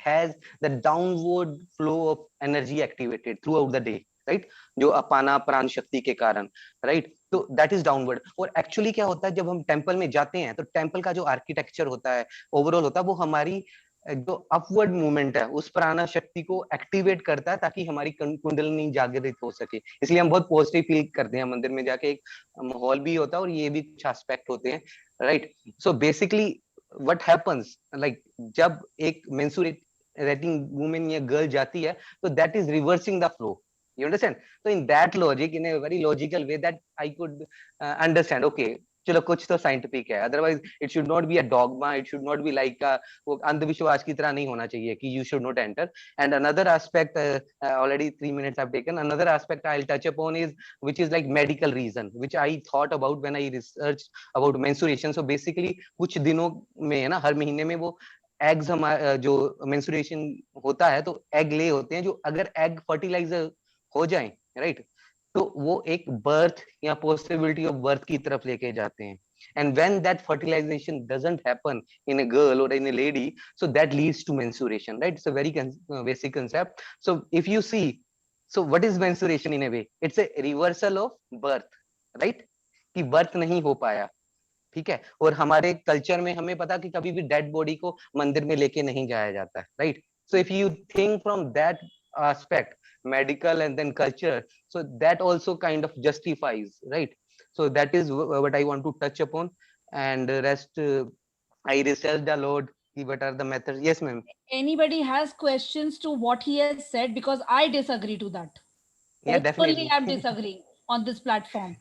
Speaker 11: has the downward flow of energy activated throughout the day, right, जो अपाना प्राण शक्ति के कारण, right, तो that is downward। और एक्चुअली क्या होता है, जब हम टेंपल में जाते हैं तो टेंपल का जो आर्किटेक्चर होता है, ओवरऑल होता है, वो हमारी जो अपवर्ड मूवमेंट है उस प्राणा शक्ति को एक्टिवेट करता है, ताकि हमारी कुंडलिनी जागृत हो सके। इसलिए हम बहुत पॉजिटिव फील करते हैं मंदिर में जाके, एक माहौल भी होता है और ये भी कुछ एस्पेक्ट होते हैं, right. So basically what happens, like जब एक menstruating woman या girl जाती है, तो that is reversing the flow, you understand. So in that logic, in a very logical way that I could understand, okay, चलो कुछ तो साइंटिफिक है, otherwise it should not be a dogma, it should not be like वो अंधविश्वास की तरह नहीं होना चाहिए कि you should not enter. And another aspect, already 3 minutes I've taken, another aspect I'll touch upon is which is like medical reason which I thought about when I researched about menstruation. So basically कुछ दिनों में है ना, हर महीने में वो eggs जो menstruation होता है तो एग ले होते हैं, जो अगर एग फर्टिलाइजर हो जाए, राइट, तो वो एक बर्थ या पॉसिबिलिटी ऑफ बर्थ की तरफ लेके जाते हैं। and when that fertilization doesn't happen in a girl or in a lady, so that leads to menstruation, right? It's a very basic concept. So if you see, so what is menstruation? In a way, it's a reversal of birth, right? कि birth नहीं हो पाया, ठीक है, और हमारे culture में हमें पता कि कभी भी डेड बॉडी को मंदिर में लेके नहीं जाया जाता है, right? So if you think from that aspect, medical and then culture, so that also kind of justifies, right? So that is what I want to touch upon, and rest I researched a lot, what are the methods. Yes ma'am.
Speaker 2: Anybody has questions to what he has said? Because I disagree to that.
Speaker 11: Yeah, definitely.
Speaker 2: I'm disagreeing on this platform.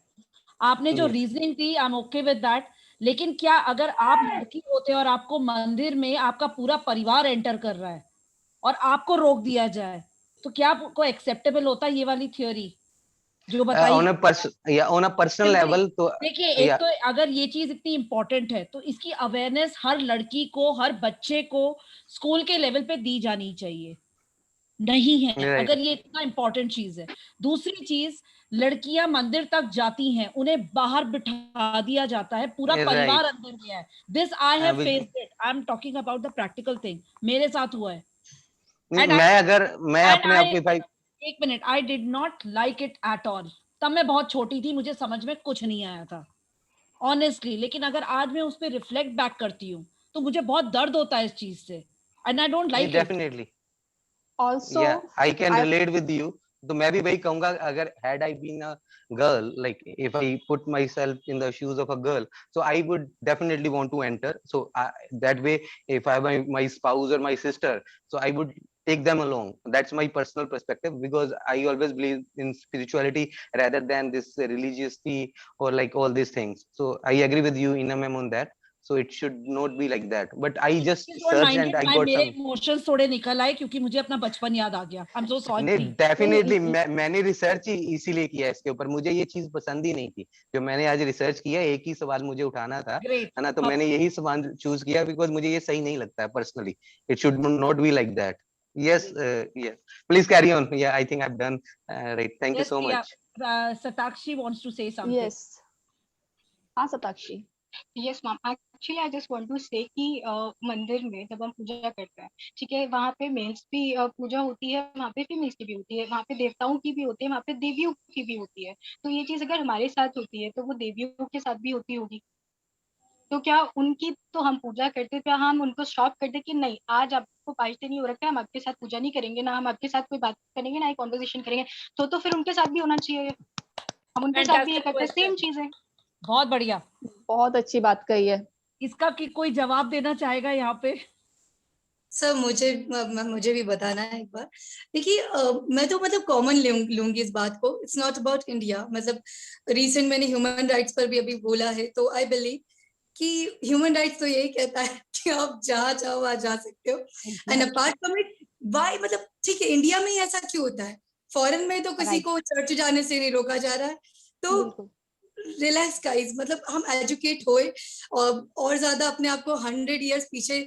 Speaker 2: आपने जो
Speaker 11: Yes.
Speaker 2: Reasoning थी, I am okay with that, लेकिन क्या अगर आप लड़की होते और आपको मंदिर में आपका पूरा परिवार एंटर कर रहा है और आपको रोक दिया जाए, तो क्या आपको एक्सेप्टेबल होता है ये वाली थ्योरी जो बताई?
Speaker 11: on a personal level, तो
Speaker 2: देखिए, एक तो अगर ये चीज इतनी इंपॉर्टेंट है तो इसकी अवेयरनेस हर लड़की को, हर बच्चे को स्कूल के लेवल पे दी जानी चाहिए, नहीं है?
Speaker 11: Right.
Speaker 2: अगर ये इतना इंपॉर्टेंट चीज है। दूसरी चीज, लड़कियां मंदिर तक जाती हैं, उन्हें बाहर बिठा दिया जाता है, पूरा
Speaker 11: Right.
Speaker 2: परिवार अंदर गया है। This I have
Speaker 11: with-
Speaker 2: faced it, I am talking about the practical thing, मेरे साथ हुआ है।
Speaker 11: मैं अपने आप के
Speaker 2: एक minute, I did not like it at all. तब मैं बहुत छोटी थी, मुझे समझ में कुछ नहीं आया था ऑनेस्टली, लेकिन अगर आज मैं उस पर रिफ्लेक्ट बैक करती हूँ तो मुझे बहुत दर्द होता है इस चीज से, and I don't like it.
Speaker 11: Definitely
Speaker 1: Also,
Speaker 11: I can relate with you. तो मैं भी वही कहूंगा, अगर had I been a girl, like if I put myself in the shoes of a girl, so I would definitely want to enter. So that way, if I have my spouse or my sister, so I would take them along. That's my personal perspective, because I always believe in spirituality rather than this religiously or like all these things. So I agree with you, Ina ma'am, on that. So it should not be like that. But I just searched and I got
Speaker 2: मेरे
Speaker 11: some.
Speaker 2: Emotions थोड़े निकल आए क्योंकि मुझे अपना बचपन याद आ गया। I'm so sorry.
Speaker 11: नहीं, डेफिनेटली मैंने रिसर्च ही इसीलिए किया इसके ऊपर, मुझे ये चीज पसंद ही नहीं थी। जो मैंने आज रिसर्च किया, एक ही सवाल मुझे उठाना था, है ना, तो मैंने यही सवाल चूज किया, बिकॉज मुझे ये सही नहीं लगता है personally. It should not be like that. Yes, yes, please carry on. Yeah I think I have done right. Thank you so much.
Speaker 2: Satakshi wants to say something.
Speaker 1: yes. हाँ Satakshi.
Speaker 10: Yes ma'am, actually I just want to say कि मंदिर में जब हम पूजा करते हैं, ठीक है, वहाँ पे मेल्स भी पूजा होती है, वहाँ पे फीमेल्स की भी होती है, वहाँ पे देवताओं की भी होती है, वहाँ पे देवियों की भी होती है। तो ये चीज अगर हमारे साथ होती है तो वो देवियों के साथ भी होती होगी। तो क्या उनकी तो हम पूजा करते, क्या हम उनको स्टॉप करते कि नहीं, आज आपको 5 दिन ही हो रखा है, हम आपके साथ पूजा नहीं करेंगे, ना हम आपके साथ कोई बात करेंगे, ना ही कॉन्वर्सेशन करेंगे, तो फिर उनके साथ भी होना चाहिए। हम उनके साथ भी ये करते हैं, सेम चीज है।
Speaker 2: बहुत बढ़िया,
Speaker 1: बहुत अच्छी बात कही है।
Speaker 2: इसका कि कोई जवाब देना चाहेगा यहाँ पे?
Speaker 8: सर मुझे भी बताना है एक बार। देखिए मैं तो मतलब कॉमन लूंगी इस बात को। It's not about India. मतलब रिसेंट मैंने ह्यूमन राइट्स पर भी अभी बोला है, तो आई बिलीव कि ह्यूमन राइट्स तो यही कहता है कि आप जहाँ चाहो वहां जा सकते हो। And apart from it, why, मतलब ठीक है, इंडिया में ही ऐसा क्यों होता है? फॉरेन में तो किसी को चर्च जाने से नहीं रोका जा रहा है। तो रिलैक्स गाइस, मतलब हम एजुकेट होए और ज्यादा अपने आप को 100 इयर्स पीछे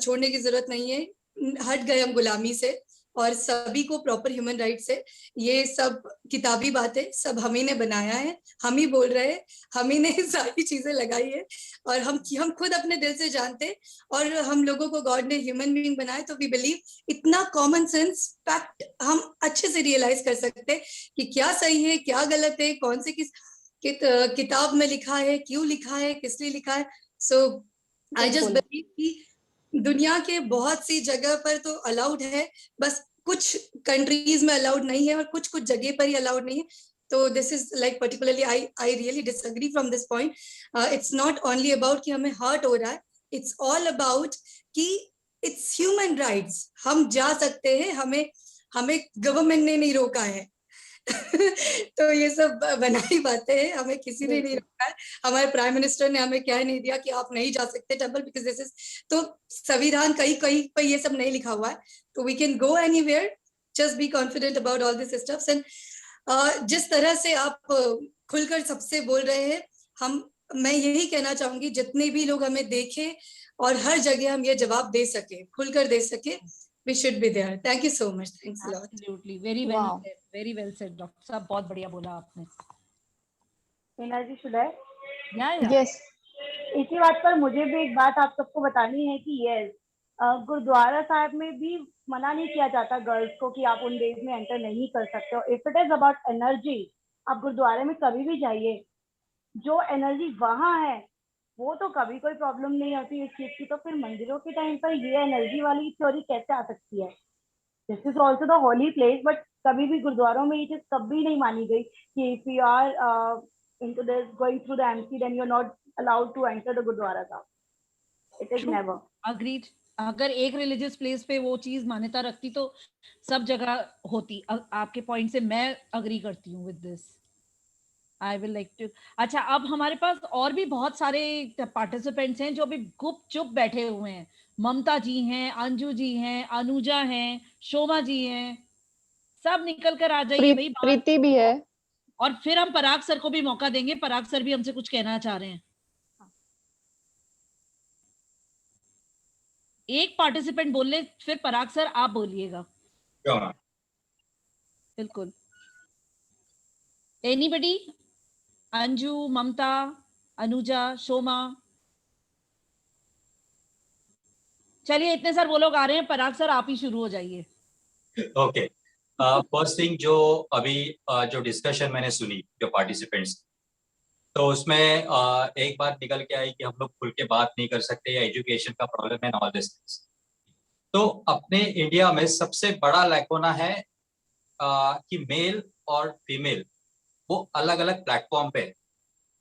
Speaker 8: छोड़ने की जरूरत नहीं है। हट गए हम गुलामी से, और सभी को प्रॉपर ह्यूमन राइट्स है। ये सब किताबी बातें सब हम ही ने बनाया है, हम ही बोल रहे हैं, हम ही ने सारी चीजें लगाई है, और हम खुद अपने दिल से जानते हैं, और हम लोगों को गॉड ने ह्यूमन बीइंग बनाया। तो वी बिलीव इतना कॉमन सेंस फैक्ट हम अच्छे से रियलाइज कर सकते हैं कि क्या सही है, क्या गलत है, कौन से किताब में लिखा है, क्यों लिखा है, किस लिए लिखा है। सो आई जस्ट बिलीव कि दुनिया के बहुत सी जगह पर तो अलाउड है, बस कुछ कंट्रीज में अलाउड नहीं है, और कुछ कुछ जगह पर ही अलाउड नहीं है। तो this is like particularly I really disagree from this point. It's not only about कि हमें हर्ट हो रहा है, इट्स ऑल अबाउट कि इट्स ह्यूमन राइट्स। हम जा सकते हैं, हमें गवर्नमेंट ने नहीं रोका है। तो ये सब बनाई बातें हैं, हमें किसी ने नहीं रोका है। हमारे प्राइम मिनिस्टर ने हमें कह नहीं दिया कि आप नहीं जा सकते टेंपल, बिकॉज दिस इज, तो संविधान कहीं पर ये सब नहीं लिखा हुआ है। तो we can go anywhere, just be confident about all this stuffs. And जिस तरह से आप खुलकर सबसे बोल रहे हैं, मैं यही कहना चाहूंगी, जितने भी लोग हमें देखें और हर जगह हम ये जवाब दे सके, खुलकर दे सके, we should be there. Thank you so much. Thanks a lot.
Speaker 2: Absolutely, very well said, very well said, doctor साहब, बहुत बढ़िया बोला आपने।
Speaker 9: Minaji, should I?
Speaker 2: Yeah.
Speaker 1: Yes.
Speaker 9: इसी बात पर मुझे भी एक बात आप सबको बतानी है कि यस, गुरुद्वारा साहब में भी मना नहीं किया जाता गर्ल्स को कि आप उन डेज में एंटर नहीं कर सकते हो। If it is about energy, आप गुरुद्वारे में कभी भी जाइए, जो एनर्जी वहां है वो तो कभी कोई प्रॉब्लम नहीं होती इस चीज की। तो फिर मंदिरों के टाइम पर ये एनर्जी वाली थ्योरी कैसे आ सकती है? This is also the holy place, but कभी भी गुरुद्वारों में ये चीज कभी नहीं मानी गई कि if you are into this going through the MC, then you're not allowed to enter the Gurdwara Sahib. It is never.
Speaker 2: Agreed. अगर एक रिलीजियस प्लेस पे वो चीज मान्यता रखती तो सब जगह होती। आपके पॉइंट से मैं अग्री करती हूँ with this. I will like to. अच्छा, अब हमारे पास और भी बहुत सारे पार्टिसिपेंट्स हैं जो भी गुपचुप बैठे हुए हैं। ममता जी हैं, अंजू जी हैं, अनुजा हैं, शोभा जी हैं, सब निकल कर आ जाइए भाई।
Speaker 1: प्रीति भी है।
Speaker 2: और फिर हम पराग सर को भी मौका देंगे। पराग सर भी हमसे कुछ कहना चाह रहे हैं। एक पार्टिसिपेंट बोल ले, फिर पराग सर आप बोलिएगा। बिल्कुल। एनीबडी? अंजू, ममता, अनुजा, शोमा? चलिए, इतने सर वो लोग आ रहे हैं। पराग सर आप ही शुरू हो जाइए।
Speaker 6: ओके, फर्स्ट थिंग, जो अभी जो डिस्कशन मैंने सुनी जो पार्टिसिपेंट्स, तो उसमें एक बात निकल के आई कि हम लोग खुल के बात नहीं कर सकते या एजुकेशन का प्रॉब्लम है ऑल दिस थिंग्स। तो अपने इंडिया में सबसे बड़ा लैकोना है कि मेल और फीमेल वो अलग अलग प्लेटफॉर्म पे है।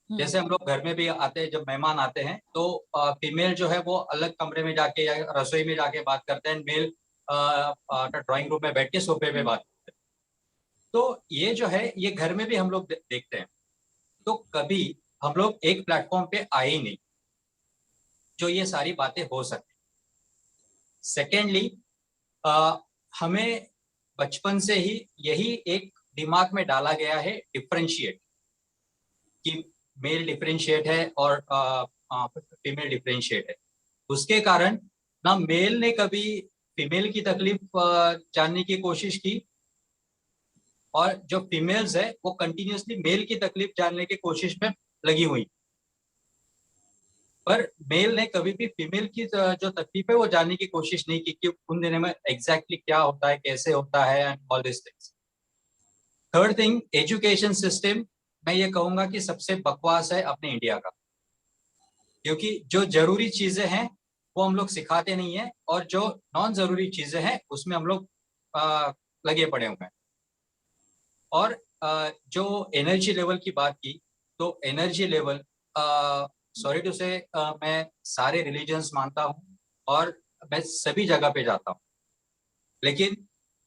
Speaker 6: जैसे हम लोग घर में भी आते हैं, जब मेहमान आते हैं तो फीमेल जो है वो अलग कमरे में जाके या रसोई में जाके बात करते हैं, मेल ड्राइंग रूम में बैठ के सोफे पे बात करते हैं। तो ये जो है ये घर में भी हम लोग देखते हैं। तो कभी हम लोग एक प्लेटफॉर्म पे आए ही नहीं जो ये सारी बातें हो सकती। सेकेंडली, हमें बचपन से ही यही एक दिमाग में डाला गया है डिफरेंशिएट, कि मेल डिफरेंशिएट है और फीमेल डिफरेंशिएट है। उसके कारण ना मेल ने कभी फीमेल की तकलीफ जानने की कोशिश की, और जो फीमेल्स है वो कंटिन्यूसली मेल की तकलीफ जानने की कोशिश में लगी हुई। पर मेल ने कभी भी फीमेल की जो तकलीफ है वो जानने की कोशिश नहीं की कि उन दिनों में एग्जैक्टली क्या होता है, कैसे होता है, and all this things. Third thing, education system मैं ये कहूंगा कि सबसे बकवास है अपने इंडिया का, क्योंकि जो जरूरी चीजें हैं वो हम लोग सिखाते नहीं है, और जो नॉन जरूरी चीजें हैं उसमें हम लोग लगे पड़े हुए हैं। और जो एनर्जी लेवल की बात की, तो एनर्जी लेवल, सॉरी टू से, मैं सारे रिलीजन्स मानता हूँ और मैं सभी जगह पे जाता हूँ, लेकिन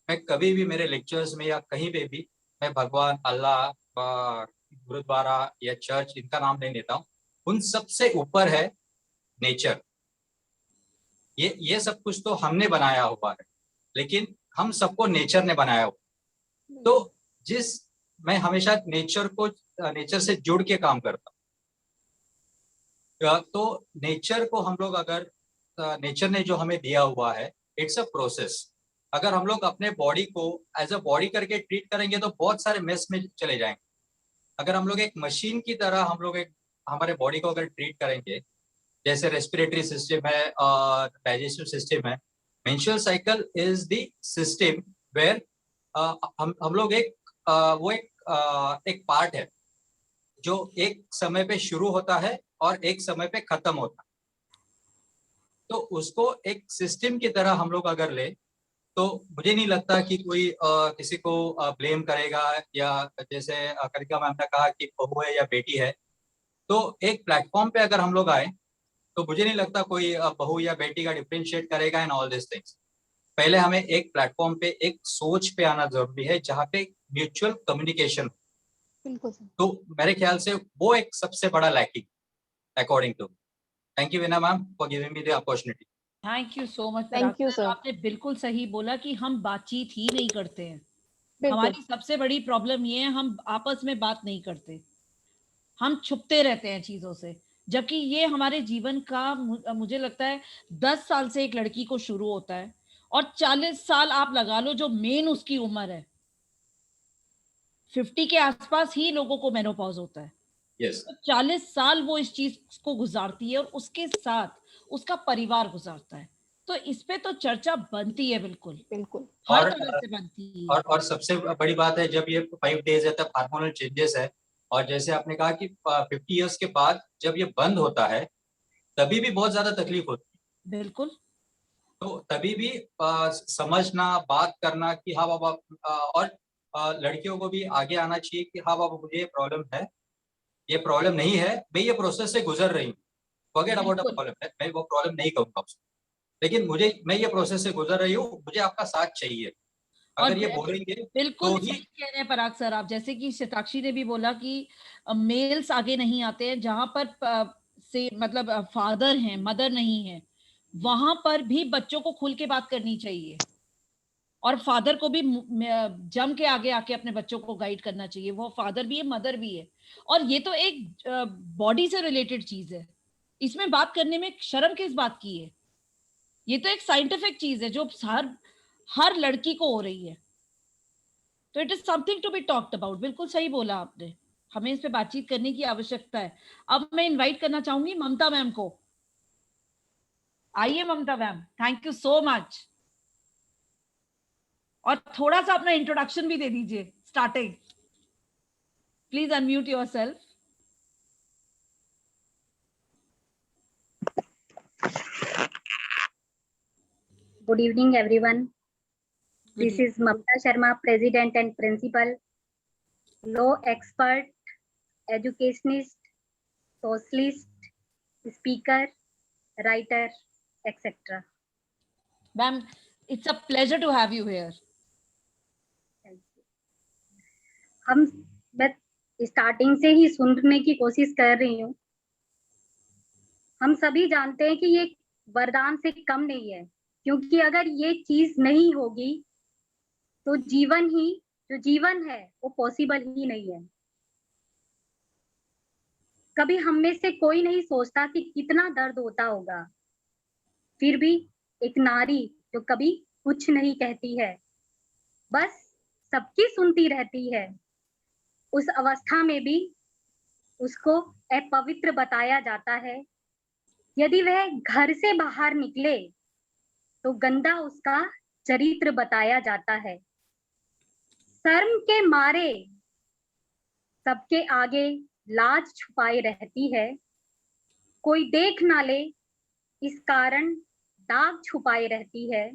Speaker 6: मैं कभी भी मेरे लेक्चर्स में या कहीं पे भी मैं भगवान, अल्लाह, गुरुद्वारा या चर्च, इनका नाम नहीं लेता हूँ। उन सबसे ऊपर है नेचर। ये सब कुछ तो हमने बनाया हुआ है, लेकिन हम सबको नेचर ने बनाया हुआ। तो मैं हमेशा नेचर से जुड़ के काम करता हूँ। तो नेचर को हम लोग, अगर नेचर ने जो हमें दिया हुआ है, इट्स अ प्रोसेस। अगर हम लोग अपने बॉडी को एज अ बॉडी करके ट्रीट करेंगे तो बहुत सारे मेस में चले जाएंगे। अगर हम लोग एक मशीन की तरह हम लोग हमारे बॉडी को अगर ट्रीट करेंगे, जैसे रेस्पिरेटरी सिस्टम है, डाइजेस्टिव सिस्टम है, menstrual cycle is the system where हम लोग एक पार्ट है जो एक समय पे शुरू होता है और एक समय पे खत्म होता है। तो उसको एक सिस्टम की तरह हम लोग अगर ले, तो मुझे नहीं लगता कि कोई किसी को ब्लेम करेगा, या जैसे कनिका मैम ने कहा कि बहू है या बेटी है, तो एक प्लेटफॉर्म पे अगर हम लोग आए तो मुझे नहीं लगता कोई बहू या बेटी का डिफरेंशिएट करेगा इन ऑल दिस थिंग्स। पहले हमें एक प्लेटफॉर्म पे, एक सोच पे आना जरूरी है जहाँ पे म्यूचुअल कम्युनिकेशन। तो मेरे ख्याल से वो एक सबसे बड़ा lacking according to. Thank you Veena ma'am for giving me the opportunity.
Speaker 2: Thank you so much.
Speaker 1: Thank you sir.
Speaker 2: आपने बिल्कुल सही बोला कि हम बातचीत ही नहीं करते हैं। हमारी सबसे बड़ी प्रॉब्लम ये है, हम आपस में बात नहीं करते, हम छुपते रहते हैं चीजों से। जबकि ये हमारे जीवन का, मुझे लगता है 10 साल से एक लड़की को शुरू होता है और 40 साल आप लगा लो जो मेन उसकी उम्र है, 50 के आसपास ही लोगों को मेनोपॉज होता है।
Speaker 6: यस
Speaker 2: 40 साल वो इस चीज को गुजारती है और उसके साथ उसका परिवार गुजारता है। तो इस पे तो चर्चा बनती है, बिल्कुल
Speaker 1: बिल्कुल
Speaker 2: हर
Speaker 6: और
Speaker 2: तरह से बनती है।
Speaker 6: और सबसे बड़ी बात है, जब ये 5 डेज है तब हार्मोनल चेंजेस है, और जैसे आपने कहा कि 50 इयर्स के बाद जब ये बंद होता है तभी भी बहुत ज्यादा तकलीफ होती है।
Speaker 2: बिल्कुल।
Speaker 6: तो तभी भी समझना, बात करना कि हाँ बाबा, और लड़कियों को भी आगे आना चाहिए कि हाँ बाबा मुझे ये प्रॉब्लम है, ये प्रॉब्लम नहीं है, मैं ये प्रोसेस से गुजर रही हूँ, फॉरगेट अबाउट अ
Speaker 2: बिल्कुल।
Speaker 6: प्रॉब्लम, मैं वो प्रॉब्लम नहीं कहूंगा उसको, लेकिन मैं ये प्रोसेस से गुजर रही हूँ, मुझे आपका साथ चाहिए।
Speaker 2: और
Speaker 6: अगर ये बोलेंगे
Speaker 2: बिल्कुल
Speaker 6: तो ही
Speaker 2: सही कह रहे हैं पराग सर आप, जैसे कि शताक्षी ने भी बोला कि मेल्स आगे नहीं आते हैं, जहां पर से मतलब फादर हैं, मदर नहीं है, वहां पर भी बच्चों को खुल के बात करनी चाहिए, और फादर को भी जम के आगे आके अपने बच्चों को गाइड करना चाहिए। वो फादर भी है, मदर भी है, और ये तो एक बॉडी से रिलेटेड चीज है, इसमें बात करने में शर्म किस बात की है? ये तो एक साइंटिफिक चीज है जो हर लड़की को हो रही है, तो it is something to be talked about. बिल्कुल सही बोला आपने, हमें इस पे बातचीत करने की आवश्यकता है। अब मैं इनवाइट करना चाहूंगी ममता मैम को। आइए Mamta ma'am, thank you so much, और थोड़ा सा अपना इंट्रोडक्शन भी दे दीजिए starting. Please unmute yourself.
Speaker 12: Good evening, everyone. This is Mamta Sharma, President and Principal, law expert, educationist, socialist, speaker, writer, etc.
Speaker 2: Ma'am, it's a pleasure to have you here.
Speaker 12: मैं starting से ही सुनने की कोशिश कर रही हूँ। हम सभी जानते हैं कि ये वरदान से कम नहीं है, क्योंकि अगर ये चीज नहीं होगी तो जो जीवन है वो पॉसिबल ही नहीं है। कभी हम में से कोई नहीं सोचता कि कितना दर्द होता होगा, फिर भी एक नारी जो कभी कुछ नहीं कहती है, बस सबकी सुनती रहती है, उस अवस्था में भी उसको अपवित्र बताया जाता है। यदि वह घर से बाहर निकले तो गंदा उसका चरित्र बताया जाता है। शर्म के मारे सबके आगे लाज छुपाए रहती है, कोई देख ना ले इस कारण दाग छुपाए रहती है।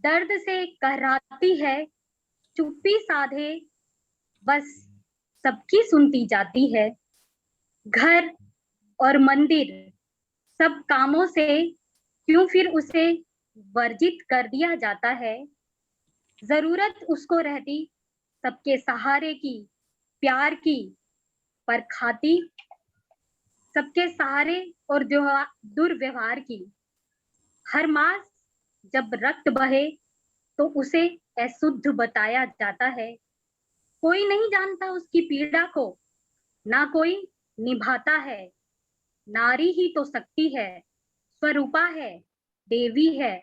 Speaker 12: दर्द से कहराती है, चुप्पी साधे बस सबकी सुनती जाती है। घर और मंदिर सब कामों से क्यों फिर उसे वर्जित कर दिया जाता है। जरूरत उसको रहती सबके सहारे की, प्यार की, पर खाती सबके सहारे और दुर्व्यवहार की। हर मास जब रक्त बहे तो उसे अशुद्ध बताया जाता है। कोई नहीं जानता उसकी पीड़ा को, ना कोई निभाता है। नारी ही तो शक्ति है, स्वरूपा है, देवी है,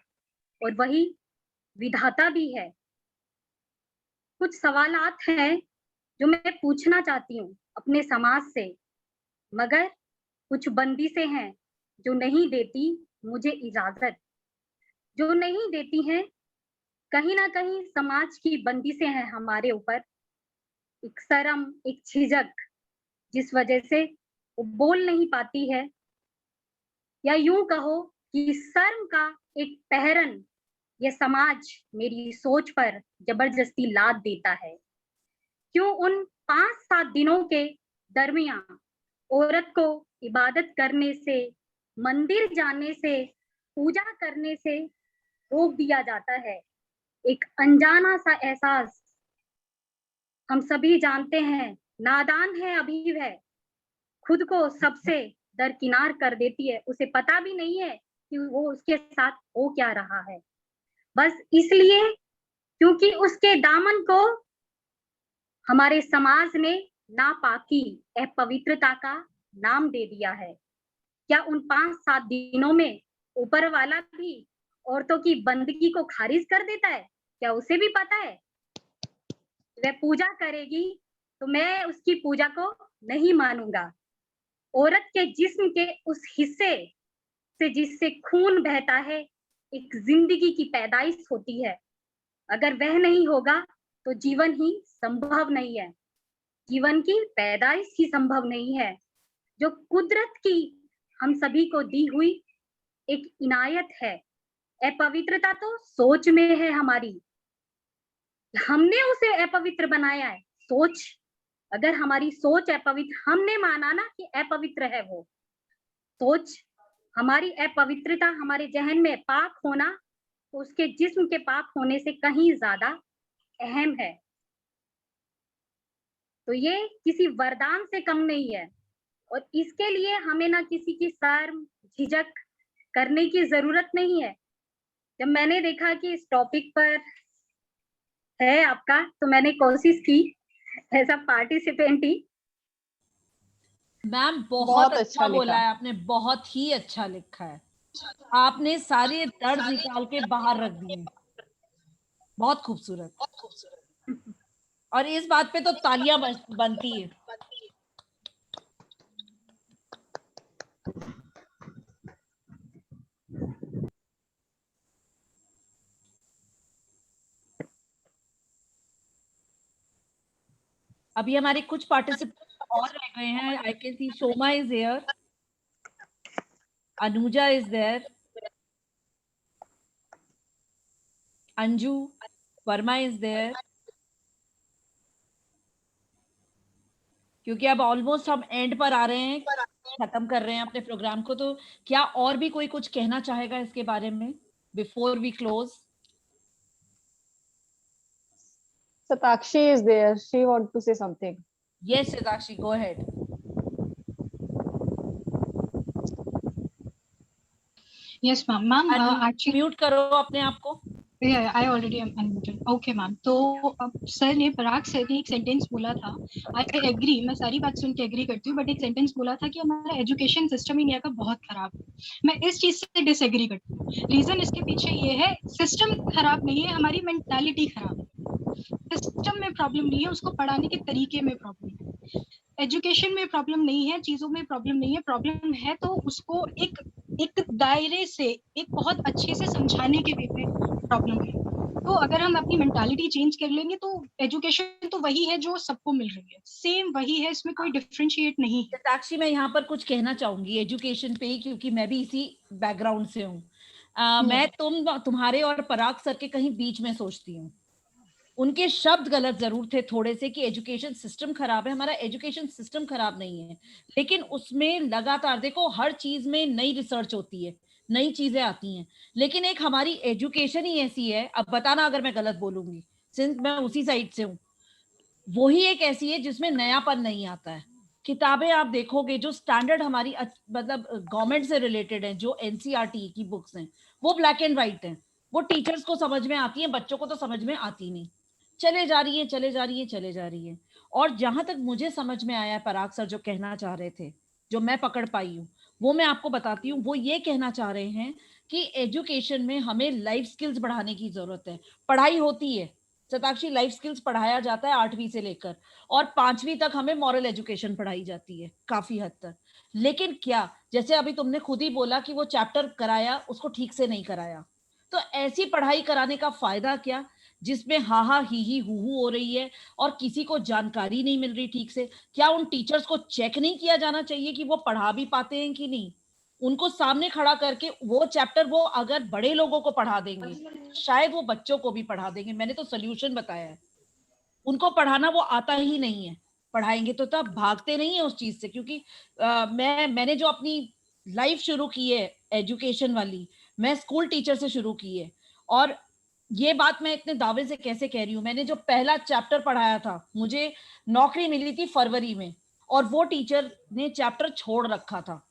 Speaker 12: और वही विधाता भी है। कुछ सवालात हैं जो मैं पूछना चाहती हूँ अपने समाज से, मगर कुछ बंदिशें हैं जो नहीं देती मुझे इजाजत, जो नहीं देती हैं। कहीं ना कहीं समाज की बंदिशें हैं हमारे ऊपर, एक शर्म, एक झिझक, जिस वजह से वो बोल नहीं पाती है, या यूं कहो कि शर्म का एक पहरन ये समाज मेरी सोच पर जबरदस्ती लाद देता है। क्यों उन 5-7 दिनों के दरमियान औरत को इबादत करने से, मंदिर जाने से, पूजा करने से रोक दिया जाता है? एक अनजाना सा एहसास, हम सभी जानते हैं, नादान है अभी वह, खुद को सबसे दरकिनार कर देती है। उसे पता भी नहीं है कि वो उसके साथ हो क्या रहा है, बस इसलिए क्योंकि उसके दामन को हमारे समाज ने नापाकी, अपवित्रता का नाम दे दिया है। क्या उन 5-7 दिनों में ऊपर वाला भी औरतों की बंदगी को खारिज कर देता है? क्या उसे भी पता है वह पूजा करेगी तो मैं उसकी पूजा को नहीं मानूंगा। औरत के जिस्म के उस हिस्से से जिससे खून बहता है एक जिंदगी की पैदाइश होती है। अगर वह नहीं होगा तो जीवन ही संभव नहीं है, जीवन की पैदाइश ही संभव नहीं है, जो कुदरत की हम सभी को दी हुई एक इनायत है। अपवित्रता तो सोच में है हमारी, हमने उसे अपवित्र बनाया है। सोच, अगर हमारी सोच अपवित्र, हमने माना ना कि अपवित्र है वो सोच, हमारी अपवित्रता, हमारे जहन में पाक होना तो उसके जिस्म के पाक होने से कहीं ज्यादा अहम है। तो ये किसी वरदान से कम नहीं है और इसके लिए हमें ना किसी की शर्म झिझक करने की जरूरत नहीं है। जब मैंने देखा कि इस टॉपिक पर है आपका, तो मैंने कोशिश की एज अ पार्टिसिपेंट ही।
Speaker 2: मैम बहुत अच्छा बोला है आपने, बहुत ही अच्छा लिखा है आपने, सारे दर्द निकाल के बाहर रख दिए, बहुत खूबसूरत। और इस बात पे तो तालियां बनती है। अभी हमारे कुछ पार्टिसिपेंट और रह गए हैं। I can see Shoma is there, Anuja is there, Anju Verma is there. क्योंकि अब ऑलमोस्ट हम एंड पर आ रहे हैं, खत्म कर रहे हैं अपने प्रोग्राम को, तो क्या और भी कोई कुछ कहना चाहेगा इसके बारे में before we close?
Speaker 1: Satakshi is there. She want to say something.
Speaker 2: Yes, Satakshi, go ahead.
Speaker 10: Yes, ma'am. Ma'am, actually
Speaker 2: mute करो अपने आप को।
Speaker 10: Yeah, I already am unmuted. Okay, ma'am. तो सर ने पराग सर ने एक सेंटेंस बोला था, I agree, मैं सारी बात सुन के एग्री करती हूँ, बट एक सेंटेंस बोला था कि हमारा एजुकेशन सिस्टम इंडिया का बहुत खराब है। मैं इस चीज से डिसएग्री करती हूँ। रीजन इसके पीछे ये है, सिस्टम खराब नहीं है, हमारी मेंटालिटी खराब है। सिस्टम में प्रॉब्लम नहीं है, उसको पढ़ाने के तरीके में प्रॉब्लम है। एजुकेशन में प्रॉब्लम नहीं है, चीजों में प्रॉब्लम नहीं है, प्रॉब्लम है तो उसको एक दायरे से, एक बहुत अच्छे से समझाने के वे पे प्रॉब्लम है। तो अगर हम अपनी मेंटालिटी चेंज कर लेंगे तो एजुकेशन तो वही है जो सबको मिल रही है, सेम वही है, इसमें कोई डिफरेंशिएट नहीं है।
Speaker 2: साक्षी, मैं यहाँ पर कुछ कहना चाहूंगी एजुकेशन पे ही, क्योंकि मैं भी इसी बैकग्राउंड से हूँ। मैं तुम्हारे और पराग सर के कहीं बीच में सोचती हूँ। उनके शब्द गलत जरूर थे थोड़े से कि एजुकेशन सिस्टम खराब है, हमारा एजुकेशन सिस्टम खराब नहीं है, लेकिन उसमें लगातार देखो हर चीज में नई रिसर्च होती है, नई चीजें आती हैं, लेकिन एक हमारी एजुकेशन ही ऐसी है, अब बताना अगर मैं गलत बोलूंगी, सिंस मैं उसी साइड से हूँ, वही एक ऐसी है जिसमें नयापन नहीं आता है। किताबें आप देखोगे जो स्टैंडर्ड हमारी मतलब गवर्नमेंट से रिलेटेड है, जो एनसीईआरटी की बुक्स हैं, वो ब्लैक एंड व्हाइट हैं, वो टीचर्स को समझ में आती है, बच्चों को तो समझ में आती नहीं, चले जा रही है। और जहां तक मुझे समझ में आया, पराग सर जो कहना चाह रहे थे, जो मैं पकड़ पाई हूँ, वो मैं आपको बताती हूँ। वो ये कहना चाह रहे हैं कि एजुकेशन में हमें लाइफ स्किल्स बढ़ाने की जरूरत है। पढ़ाई होती है सताक्षी, लाइफ स्किल्स पढ़ाया जाता है 8वीं से लेकर, और 5वीं तक हमें मॉरल एजुकेशन पढ़ाई जाती है काफी हद तक। लेकिन क्या, जैसे अभी तुमने खुद ही बोला कि वो चैप्टर कराया, उसको ठीक से नहीं कराया, तो ऐसी पढ़ाई कराने का फायदा क्या जिसमें हा ही हु हो रही है और किसी को जानकारी नहीं मिल रही ठीक से? क्या उन टीचर्स को चेक नहीं किया जाना चाहिए कि वो पढ़ा भी पाते हैं कि नहीं? उनको सामने खड़ा करके वो चैप्टर वो अगर बड़े लोगों को पढ़ा देंगे, शायद वो बच्चों को भी पढ़ा देंगे। मैंने तो सोल्यूशन बताया है। उनको पढ़ाना वो आता ही नहीं है, पढ़ाएंगे तो तब भागते नहीं है उस चीज से। क्योंकि मैंने जो अपनी लाइफ शुरू की है एजुकेशन वाली, मैं स्कूल टीचर से शुरू की है, और ये बात मैं इतने दावे से कैसे कह रही हूँ, मैंने जो पहला चैप्टर पढ़ाया था, मुझे नौकरी मिली थी फरवरी में, और वो टीचर ने चैप्टर छोड़ रखा था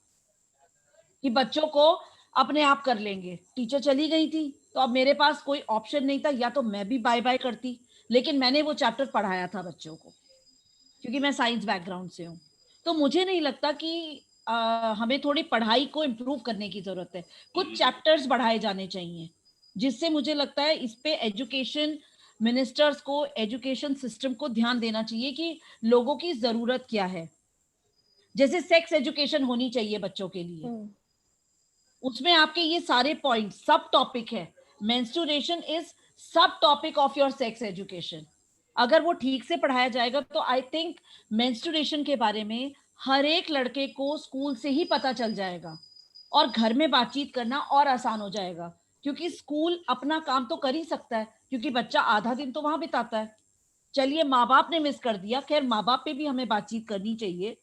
Speaker 2: कि बच्चों को अपने आप कर लेंगे। टीचर चली गई थी, तो अब मेरे पास कोई ऑप्शन नहीं था, या तो मैं भी बाय बाय करती, लेकिन मैंने वो चैप्टर पढ़ाया था बच्चों को, क्योंकि मैं साइंस बैकग्राउंड से हूँ। तो मुझे नहीं लगता कि हमें थोड़ी पढ़ाई को इम्प्रूव करने की जरूरत है, कुछ चैप्टर्स बढ़ाए जाने चाहिए, जिससे मुझे लगता है इस पे एजुकेशन मिनिस्टर्स को, एजुकेशन सिस्टम को ध्यान देना चाहिए कि लोगों की जरूरत क्या है। जैसे सेक्स एजुकेशन होनी चाहिए बच्चों के लिए, उसमें आपके ये सारे पॉइंट सब टॉपिक है। मेंस्ट्रुएशन इज सब topic of your sex education. अगर वो ठीक से पढ़ाया जाएगा तो आई थिंक मेंस्ट्रुएशन के बारे में हर एक लड़के को स्कूल से ही पता चल जाएगा और घर में बातचीत करना और आसान हो जाएगा, क्योंकि स्कूल अपना काम तो कर ही सकता है, क्योंकि बच्चा आधा दिन तो वहां बिताता है। चलिए माँ बाप ने मिस कर दिया, खैर माँ बाप पे भी हमें बातचीत करनी चाहिए,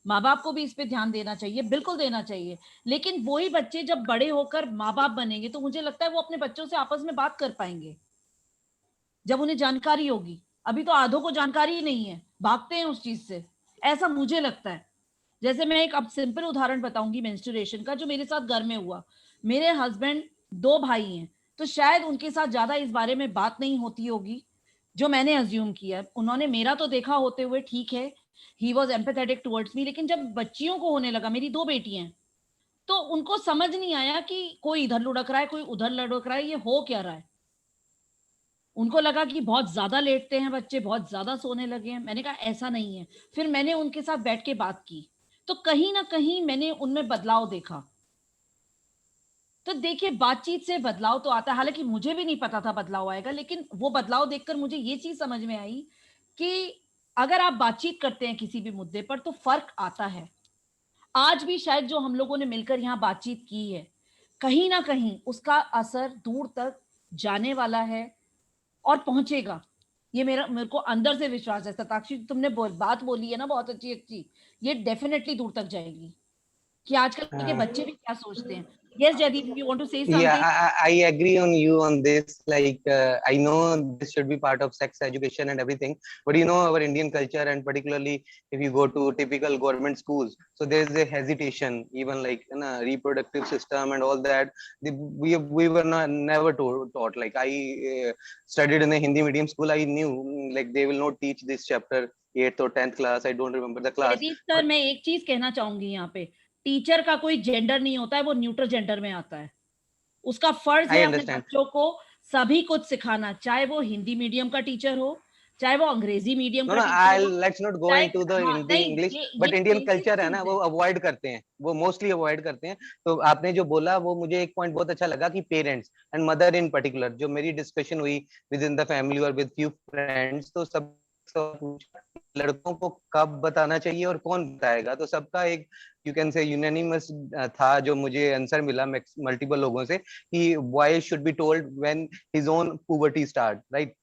Speaker 2: माँ बाप को भी इस पे ध्यान देना चाहिए, बिल्कुल देना चाहिए। लेकिन वही बच्चे जब बड़े होकर माँ बाप बनेंगे तो मुझे लगता है वो अपने बच्चों से आपस में बात कर पाएंगे जब उन्हें जानकारी होगी। अभी तो आधों को जानकारी ही नहीं है, भागते हैं उस चीज से, ऐसा मुझे लगता है। जैसे मैं एक अब सिंपल उदाहरण बताऊंगी मेंस्ट्रुएशन का, जो मेरे साथ घर में हुआ। मेरे हस्बैंड 2 भाई हैं, तो शायद उनके साथ ज्यादा इस बारे में बात नहीं होती होगी जो मैंने अज्यूम किया। उन्होंने मेरा तो देखा होते हुए, ठीक है, he was empathetic towards me, लेकिन जब बच्चियों को होने लगा, मेरी 2 बेटियां हैं, तो उनको समझ नहीं आया कि कोई इधर लुढ़क रहा है, कोई उधर लुढ़क रहा है, ये हो क्या रहा है। उनको लगा कि बहुत ज्यादा लेटते हैं बच्चे, बहुत ज्यादा सोने लगे हैं। मैंने कहा ऐसा नहीं है। फिर मैंने उनके साथ बैठ के बात की, तो कहीं ना कहीं मैंने उनमें बदलाव देखा। तो देखिए, बातचीत से बदलाव तो आता है, हालांकि मुझे भी नहीं पता था बदलाव आएगा, लेकिन वो बदलाव देखकर मुझे ये चीज समझ में आई कि अगर आप बातचीत करते हैं किसी भी मुद्दे पर तो फर्क आता है। आज भी शायद जो हम लोगों ने मिलकर यहाँ बातचीत की है, कहीं ना कहीं उसका असर दूर तक जाने वाला है और पहुंचेगा। ये मेरे को अंदर से विश्वास है। सताक्षी, तुमने बात बोली है ना बहुत अच्छी अच्छी, ये डेफिनेटली दूर तक जाएगी कि आजकल के बच्चे भी क्या सोचते हैं। Yes, Jaideep, if you want to say something.
Speaker 11: Yeah, I agree on you on this. Like, I know this should be part of sex education and everything, but you know our Indian culture, and particularly if you go to typical government schools, so there's a hesitation, even like in a reproductive system and all that. We were never taught. Like I studied in a Hindi medium school. I knew like they will not teach this chapter 8th or 10th class. I don't remember the class.
Speaker 2: Jaideep sir, मैं एक चीज कहना चाहूंगी यहाँ पे, teacher का कोई gender नहीं होता है, वो न्यूट्रल जेंडर में आता है। उसका फर्ज है अपने बच्चों को सभी कुछ सिखाना, चाहे वो हिंदी मीडियम का टीचर हो, चाहे वो अंग्रेजी मीडियम का टीचर हो।
Speaker 11: Let's not go into the Hindi English, but Indian culture है ना, वो अवॉइड करते हैं, वो मोस्टली अवॉइड करते हैं। तो आपने जो बोला वो मुझे एक पॉइंट बहुत अच्छा लगा कि parents and mother in particular, जो मेरी डिस्कशन हुई विद इन द फैमिली और विद फ्यू फ्रेंड्स, तो सब लड़कों को कब बताना चाहिए और कौन बताएगा, तो सबका एक यू कैन से यूनानिमस था जो मुझे आंसर मिला मल्टीपल लोगों से कि boy should be told when his own puberty start, right,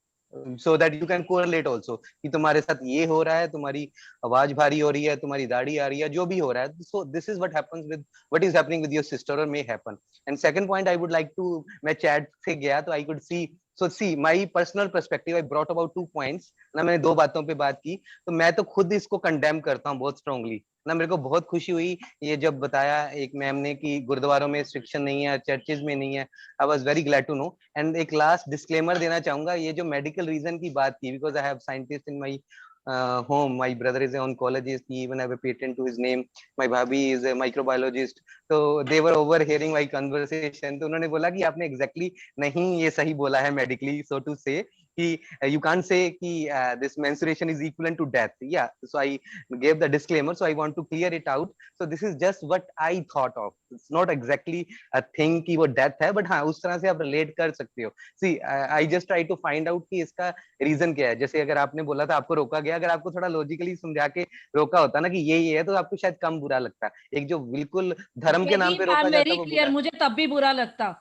Speaker 11: so that you can correlate also कि तुम्हारे साथ ये हो रहा है, तुम्हारी आवाज भारी हो रही है, तुम्हारी दाढ़ी आ रही है, जो भी हो रहा है, so this is what happens with what is happening with your sister or may happen. And second point I would like to, मैं chat से गया तो I could see, so see my personal perspective, I brought about 2 points ना, मैंने 2 बातों पे बात की। तो मैं तो खुद इसको कंडेम करता हूँ बहुत स्ट्रांगली ना। मेरे को बहुत खुशी हुई ये जब बताया एक मैम ने कि गुरुद्वारों में रिस्ट्रिक्शन नहीं है, चर्चेज में नहीं है। I was very glad to know. And एक लास्ट डिस्क्लेमर देना चाहूंगा, ये जो मेडिकल रीजन की बात की, because I have scientist in my home, my brother is an oncologist, he even have a patent to his name, my bhabhi is a microbiologist, so they were overhearing my conversation, तो उन्होंने बोला कि आपने exactly नहीं ये सही बोला है medically, so to say कि you can't say कि this menstruation is equivalent to death. Yeah, so I gave the disclaimer, so I want to clear it out. So this is just what I thought of. It's not exactly a thing कि वो death है, but हाँ उस तरह से आप relate कर सकते हो. See, I just try to find out कि इसका reason क्या है. जैसे अगर आपने बोला था आपको रोका गया, अगर आपको थोड़ा logically समझा के रोका होता ना कि ये है, तो आपको शायद कम बुरा लगता. एक जो बिल्कुल धर्म के नाम पे रोका जाता है वो
Speaker 2: बुरा, मुझे तब भी बुरा लगता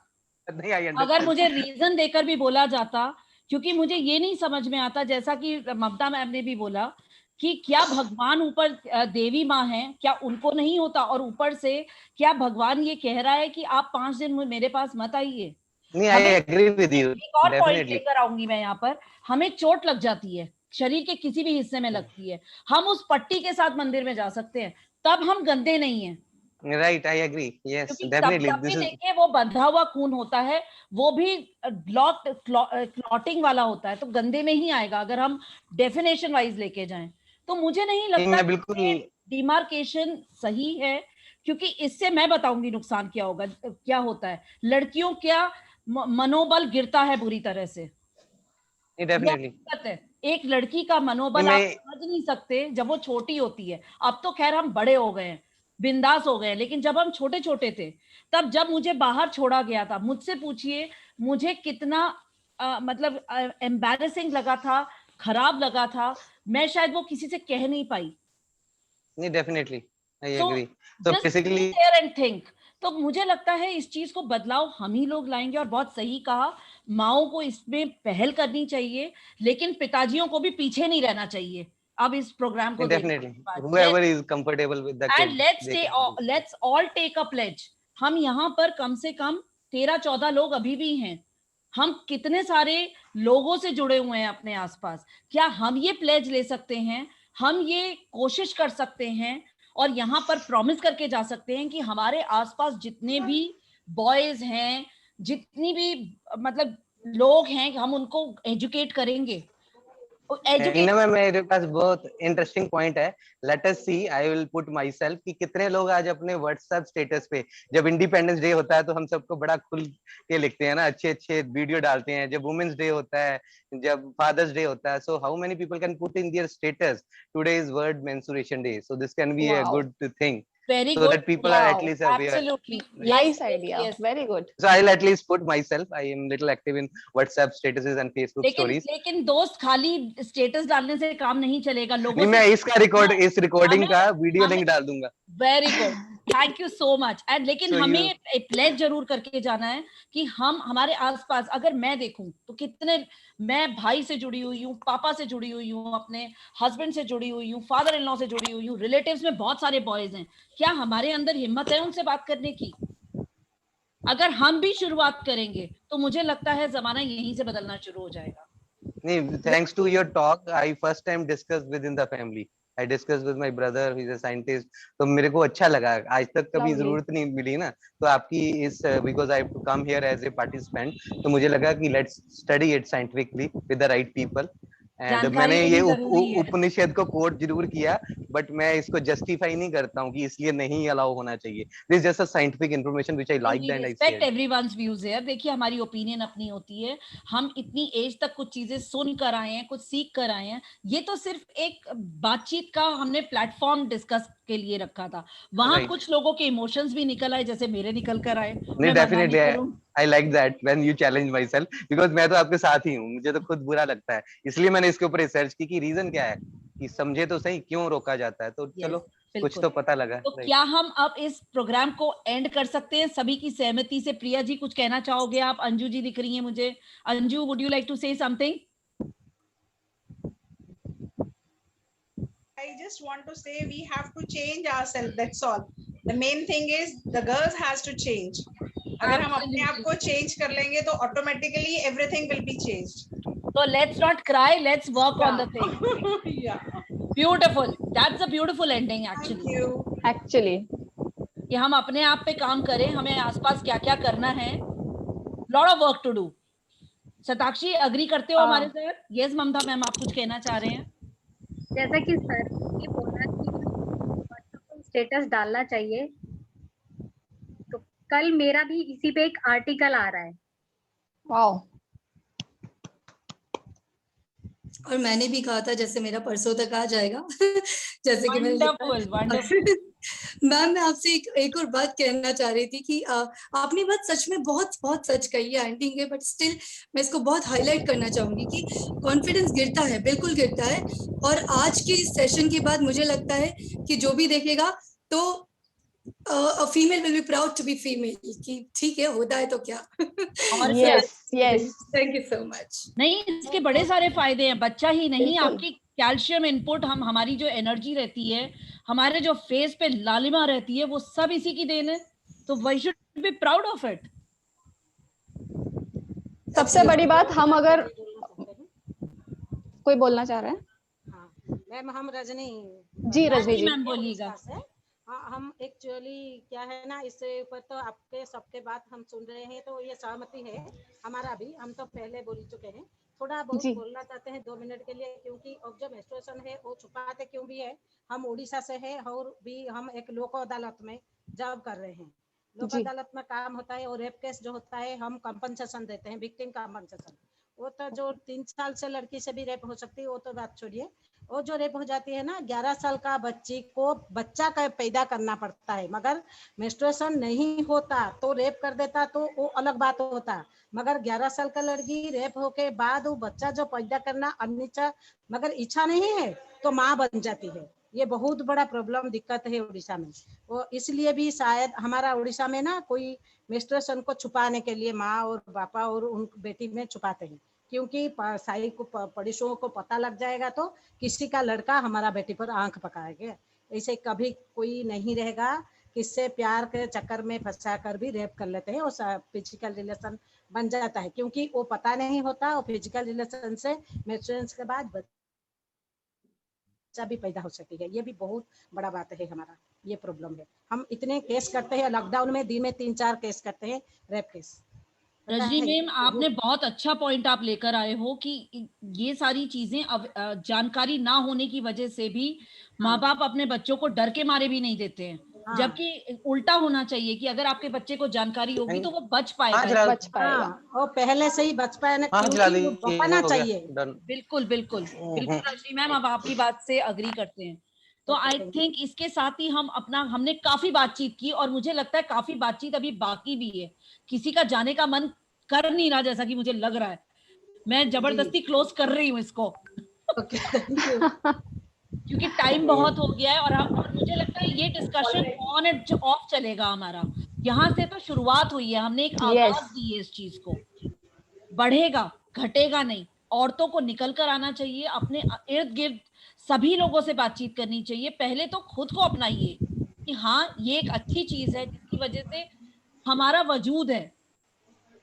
Speaker 2: नहीं, अगर मुझे रीजन देकर भी बोला जाता, क्योंकि मुझे ये नहीं समझ में आता, जैसा कि ममता मैम ने भी बोला कि क्या भगवान ऊपर देवी माँ है, क्या उनको नहीं होता, और ऊपर से क्या भगवान ये कह रहा है कि आप 5 दिन मेरे पास मत आइए।
Speaker 11: नहीं, I agree with you.
Speaker 2: एक और पॉइंट लेकर आऊंगी मैं यहाँ पर, हमें चोट लग जाती है, शरीर के किसी भी हिस्से में लगती है, हम उस पट्टी के साथ मंदिर में जा सकते हैं, तब हम गंदे नहीं हैं।
Speaker 11: Right, I agree. Yes, definitely.
Speaker 2: This is... देखिए वो बंधा हुआ खून होता है, वो भी क्लॉटिंग वाला होता है, तो गंदे में ही आएगा अगर हम डेफिनेशन वाइज लेके जाएं। तो मुझे नहीं लगता कि डिमार्केशन सही है, क्योंकि इससे मैं बताऊंगी नुकसान क्या होगा, क्या होता है। लड़कियों क्या मनोबल गिरता है बुरी तरह से,
Speaker 11: डेफिनेटली
Speaker 2: दिक्कत है। एक लड़की का मनोबल आप समझ नहीं सकते जब वो छोटी होती है। अब तो खैर हम बड़े हो गए हैं, बिंदास हो गए हैं, लेकिन जब हम छोटे छोटे थे, तब जब मुझे बाहर छोड़ा गया था, मुझसे पूछिए मुझे कितना मतलब एम्बैरेसिंग लगा था, खराब लगा था। मैं शायद वो किसी से कह नहीं पाई।
Speaker 11: नहीं, डेफिनेटली आई
Speaker 2: So,
Speaker 11: एग्री। तो
Speaker 2: just
Speaker 11: basically
Speaker 2: be there and think। तो मुझे लगता है इस चीज को बदलाव हम ही लोग लाएंगे। और बहुत सही कहा, माओ को इसमें पहल करनी चाहिए, लेकिन पिताजियों को भी पीछे नहीं रहना चाहिए। अब इस प्रोग्राम को
Speaker 11: definitely whoever is comfortable with the
Speaker 2: and
Speaker 11: kid,
Speaker 2: let's all take a pledge। हम यहाँ पर कम से कम 13-14 लोग अभी भी हैं। हम कितने सारे लोगों से जुड़े हुए हैं अपने आसपास। क्या हम ये प्लेज ले सकते हैं, हम ये कोशिश कर सकते हैं और यहाँ पर प्रॉमिस करके जा सकते हैं कि हमारे आसपास जितने भी बॉयज हैं, जितनी भी मतलब लोग हैं, हम उनको एजुकेट करेंगे।
Speaker 11: में मेरे पास बहुत इंटरेस्टिंग पॉइंट है। Let us see, I will put myself कि कितने लोग आज अपने व्हाट्सएप स्टेटस पे जब इंडिपेंडेंस डे होता है तो हम सबको बड़ा खुल के लिखते हैं ना, अच्छे अच्छे वीडियो डालते हैं। जब वुमेन्स डे होता है, जब फादर्स डे होता है, so how many people can put in their status today is world menstruation day, so this can be a good thing
Speaker 2: Very
Speaker 11: so
Speaker 2: good.
Speaker 11: that people are at least aware.
Speaker 2: Absolutely.
Speaker 1: Nice idea. Yes. Very good.
Speaker 11: So I'll at least put myself, I am little active in WhatsApp statuses and Facebook stories.
Speaker 2: लेकिन दोस्त खाली status डालने से काम नहीं चलेगा। लोगों
Speaker 11: नहीं, मैं इसका इस रिकॉर्डिंग का वीडियो लिंक डाल दूंगा।
Speaker 2: Very good, thank you so much. And लेकिन हमें एक प्लेज जरूर करके जाना है कि हम हमारे आसपास, अगर मैं देखूं तो कितने, मैं भाई से जुड़ी हुई हूँ, पापा से जुड़ी हुई हूँ, अपने हस्बैंड से जुड़ी हुई हूँ, फादर इन लॉ से जुड़ी हुई हूँ, रिलेटिव्स में बहुत सारे बॉयज हैं। क्या हमारे अंदर हिम्मत है उनसे बात करने की? अगर हम भी शुरुआत करेंगे तो मुझे लगता है जमाना यहीं से बदलना शुरू हो जाएगा।
Speaker 11: नहीं, thanks to your talk, I first time discuss within the family, I discuss with my brother, he is a scientist. तो मेरे को अच्छा लगा, आज तक कभी जरूरत नहीं मिली ना, तो आपकी इस because I have to come here as a participant, तो मुझे लगा कि let's study it scientifically with the right people. And मैंने ये उपनिषद को कोट जरूर किया, बट मैं इसको जस्टिफाई नहीं करता हूँ कि इसलिए नहीं अलाउ होना चाहिए। This just a scientific information which I like and I
Speaker 2: respect everyone's views here. देखिए, हमारी ओपिनियन अपनी होती है, हम इतनी एज तक कुछ चीजें सुन कर आए हैं, कुछ सीख कर आए हैं। ये तो सिर्फ एक बातचीत का हमने प्लेटफॉर्म डिस्कस के लिए रखा था। वहां कुछ लोगों के इमोशंस भी निकल आए, जैसे मेरे निकल कर आए।
Speaker 11: नहीं, definitely I like that when you challenge myself, because मैं तो आपके साथ ही हूँ, मुझे तो खुद बुरा लगता है, इसलिए मैंने इसके ऊपर रिसर्च की कि रीजन क्या है, कि समझे तो सही क्यों रोका जाता है। तो चलो कुछ तो पता लगा।
Speaker 2: तो क्या हम अब इस प्रोग्राम को एंड कर सकते हैं सभी की सहमति से? प्रिया जी कुछ कहना चाहोगे आप? अंजू जी दिख रही हैं मुझे। Anju, would you like to say something?
Speaker 13: I just want to say we have to change ourselves, that's all. The main thing is the girls has to change. अगर हम अपने आप को change कर लेंगे तो automatically everything will be changed.
Speaker 2: So let's not cry, let's work on the thing.
Speaker 13: Yeah.
Speaker 2: Beautiful. That's a beautiful ending actually.
Speaker 13: Thank you.
Speaker 1: Actually.
Speaker 2: कि हम अपने आप पे काम करें, हमें आसपास क्या क्या करना है। Lot of work to do. Shatakshi, agree करते हो हमारे साथ? Yes ममता मैम, आप कुछ कहना चाह रहे हैं?
Speaker 12: जैसा कि सर ने बोला कि स्टेटस डालना चाहिए, तो कल मेरा भी इसी पे एक आर्टिकल आ रहा है।
Speaker 1: वाओ।
Speaker 8: और मैंने भी कहा था जैसे मेरा परसों तक आ जाएगा। जैसे कि
Speaker 2: मैंने
Speaker 8: मैम, मैं आपसे एक और बात कहना चाह रही थी कि आपने बात सच में बहुत बहुत सच कही है, एंडिंग है, बट स्टिल मैं इसको बहुत हाईलाइट करना चाहूंगी कि कॉन्फिडेंस गिरता है, बिल्कुल गिरता है। और आज के इस सेशन के बाद मुझे लगता है कि जो भी देखेगा तो a female will be proud to be female, कि ठीक है, होता है तो क्या।
Speaker 1: yes.
Speaker 8: Thank you so much.
Speaker 2: नहीं, इसके बड़े सारे फायदे हैं। बच्चा ही नहीं, आपकी कैल्शियम इनपुट, हमारी जो एनर्जी रहती है, हमारे जो फेस पे लालिमा रहती है, वो सब इसी की देन है। तो we should be proud of it.
Speaker 1: सबसे बड़ी बात, हम अगर कोई बोलना चाह रहे हैं?
Speaker 5: मैम, हम रजनी
Speaker 1: जी, रजनी जी
Speaker 2: मैम बोलिएगा।
Speaker 5: हाँ, हम एक्चुअली क्या है ना, इससे ऊपर तो आपके सबके बात हम सुन रहे हैं, तो ये सहमति है हमारा भी। हम तो पहले बोल चुके हैं, थोड़ा बहुत बोलना चाहते हैं 2 मिनट के लिए, क्योंकि अब जो मेंस्ट्रुएशन है वो छुपाते क्यों भी है। हम उड़ीसा से है और भी हम एक लोक अदालत में जॉब कर रहे हैं। लोक अदालत में काम होता है और रेप केस जो होता है हम कंपनसेशन देते हैं, विक्टिम कंपनसेशन। वो तो जो 3 साल से लड़की से भी रेप हो सकती है, वो तो बात छोड़िए। वो जो रेप हो जाती है ना, 11 साल का बच्ची को बच्चा का पैदा करना पड़ता है, मगर मेंस्ट्रुएशन नहीं होता तो रेप कर देता तो वो अलग बात होता। मगर 11 साल का लड़की रेप होके बाद वो बच्चा जो पैदा करना अनिच्छा, मगर इच्छा नहीं है तो माँ बन जाती है। ये बहुत बड़ा प्रॉब्लम दिक्कत है उड़ीसा में। वो इसलिए भी शायद हमारा उड़ीसा में ना कोई मेंस्ट्रुएशन को छुपाने के लिए माँ और पापा और उन बेटी में छुपाते हैं, क्योंकि साई को पड़ोसियों को पता लग जाएगा तो किसी का लड़का हमारा बेटी पर आंख पकाएगा। ऐसे कभी कोई नहीं रहेगा, किससे प्यार के चक्कर में फंसा कर भी रेप कर लेते हैं और फिजिकल रिलेशन बन जाता है, क्योंकि वो पता नहीं होता। और फिजिकल रिलेशन से मेंस्ट्रुएशन के बाद बच्चा भी पैदा हो सकती है। ये भी बहुत बड़ा बात है, हमारा ये प्रॉब्लम है। हम इतने केस करते हैं लॉकडाउन में, दिन में 3-4 केस करते हैं रेप केस।
Speaker 2: रजनी मैम, आपने बहुत अच्छा पॉइंट आप लेकर आए हो कि ये सारी चीजें अब जानकारी ना होने की वजह से भी माँ बाप अपने बच्चों को डर के मारे भी नहीं देते हैं।
Speaker 5: हाँ।
Speaker 2: जबकि उल्टा होना चाहिए कि अगर आपके बच्चे को जानकारी होगी तो वो बच पाएगा।
Speaker 5: और पहले से ही बच पाए ना, क्योंकि वो बचना चाहिए।
Speaker 2: बिल्कुल बिल्कुल बिल्कुल रजनी मैम, अब आपकी बात से अग्री करते हैं। तो आई थिंक इसके साथ ही हमने काफी बातचीत की और मुझे लगता है काफी बातचीत अभी बाकी भी है। किसी का जाने का मन कर नहीं रहा, जैसा कि मुझे लग रहा है। मैं जबरदस्ती क्लोज कर रही हूँ इसको। क्योंकि टाइम बहुत हो गया है और मुझे लगता है ये डिस्कशन ऑन एंड ऑफ चलेगा हमारा। यहाँ से तो शुरुआत हुई है, हमने एक आवाज दी है इस चीज को। बढ़ेगा, घटेगा नहीं। औरतों को निकल कर आना चाहिए, अपने इर्द गिर्द सभी लोगों से बातचीत करनी चाहिए। पहले तो खुद को अपनाइए कि हाँ ये एक अच्छी चीज है जिसकी वजह से हमारा वजूद है,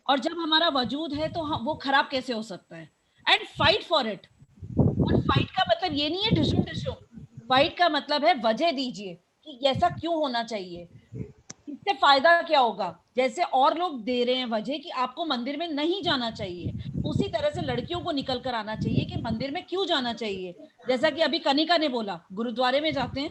Speaker 2: और जब हमारा वजूद है तो वो खराब कैसे हो सकता है। And fight for it. और फाइट का मतलब ये नहीं है ढिशुम ढिशुम, फाइट का मतलब है वजह दीजिए कि ऐसा क्यों होना चाहिए, इससे फायदा क्या होगा। जैसे और लोग दे रहे हैं वजह कि आपको मंदिर में नहीं जाना चाहिए, उसी तरह से लड़कियों को निकल कर आना चाहिए कि मंदिर में क्यों जाना चाहिए। जैसा कि अभी कनिका ने बोला गुरुद्वारे में जाते हैं,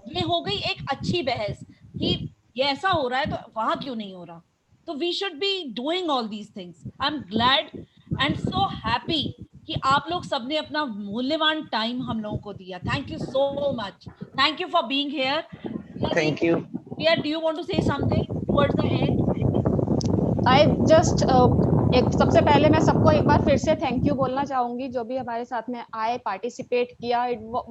Speaker 2: ये हो गई एक अच्छी बहस कि ये ऐसा हो रहा है तो वहां क्यों नहीं हो रहा। तो we should be doing all these things. I am glad and so happy कि आप लोग सबने अपना मूल्यवान टाइम हम लोगों को दिया। Thank you so much. Thank you for being here.
Speaker 11: Thank you.
Speaker 2: Priya, do you want to say something towards the end?
Speaker 1: I just सबसे पहले मैं सबको एक बार फिर से थैंक यू बोलना चाहूंगी, जो भी हमारे साथ में आए, पार्टिसिपेट किया।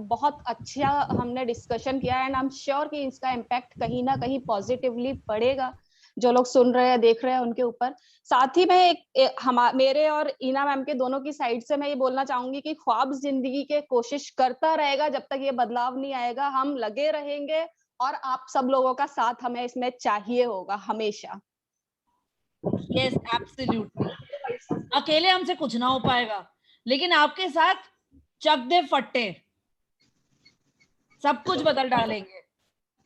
Speaker 1: बहुत अच्छा हमने डिस्कशन किया एंड आई एम श्योर कि इसका इम्पैक्ट कहीं ना कहीं पॉजिटिवली पड़ेगा जो लोग सुन रहे हैं, देख रहे हैं उनके ऊपर। साथ ही मैं मेरे और ईना मैम के दोनों की साइड से मैं ये बोलना चाहूंगी कि ख्वाब जिंदगी के कोशिश करता रहेगा जब तक ये बदलाव नहीं आएगा। हम लगे रहेंगे और आप सब लोगों का साथ हमें इसमें चाहिए होगा हमेशा।
Speaker 2: Yes, absolutely. अकेले हमसे कुछ ना हो पाएगा, लेकिन आपके साथ चक दे फट्टे सब कुछ बदल डालेंगे।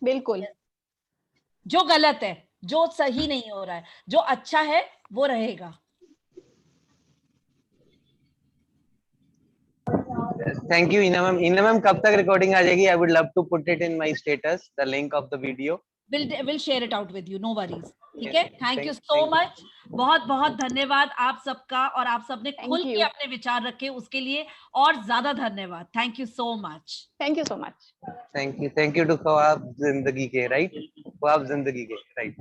Speaker 1: बिल्कुल।
Speaker 2: जो गलत है, जो सही नहीं हो रहा है, जो अच्छा है वो रहेगा।
Speaker 11: Thank you, Ina ma'am. Ina ma'am, कब तक रिकॉर्डिंग आ जाएगी? I would love to put it in my status, the link of the video.
Speaker 2: We'll share it out with you, no worries. ठीक है? Thank you so much. बहुत बहुत धन्यवाद आप सबका, और आप सबने खुल के अपने विचार रखे उसके लिए और ज्यादा धन्यवाद। Thank you so much.
Speaker 1: Thank you so much.
Speaker 11: Thank you to ख्वाब जिंदगी के, right? ख्वाब जिंदगी के, right?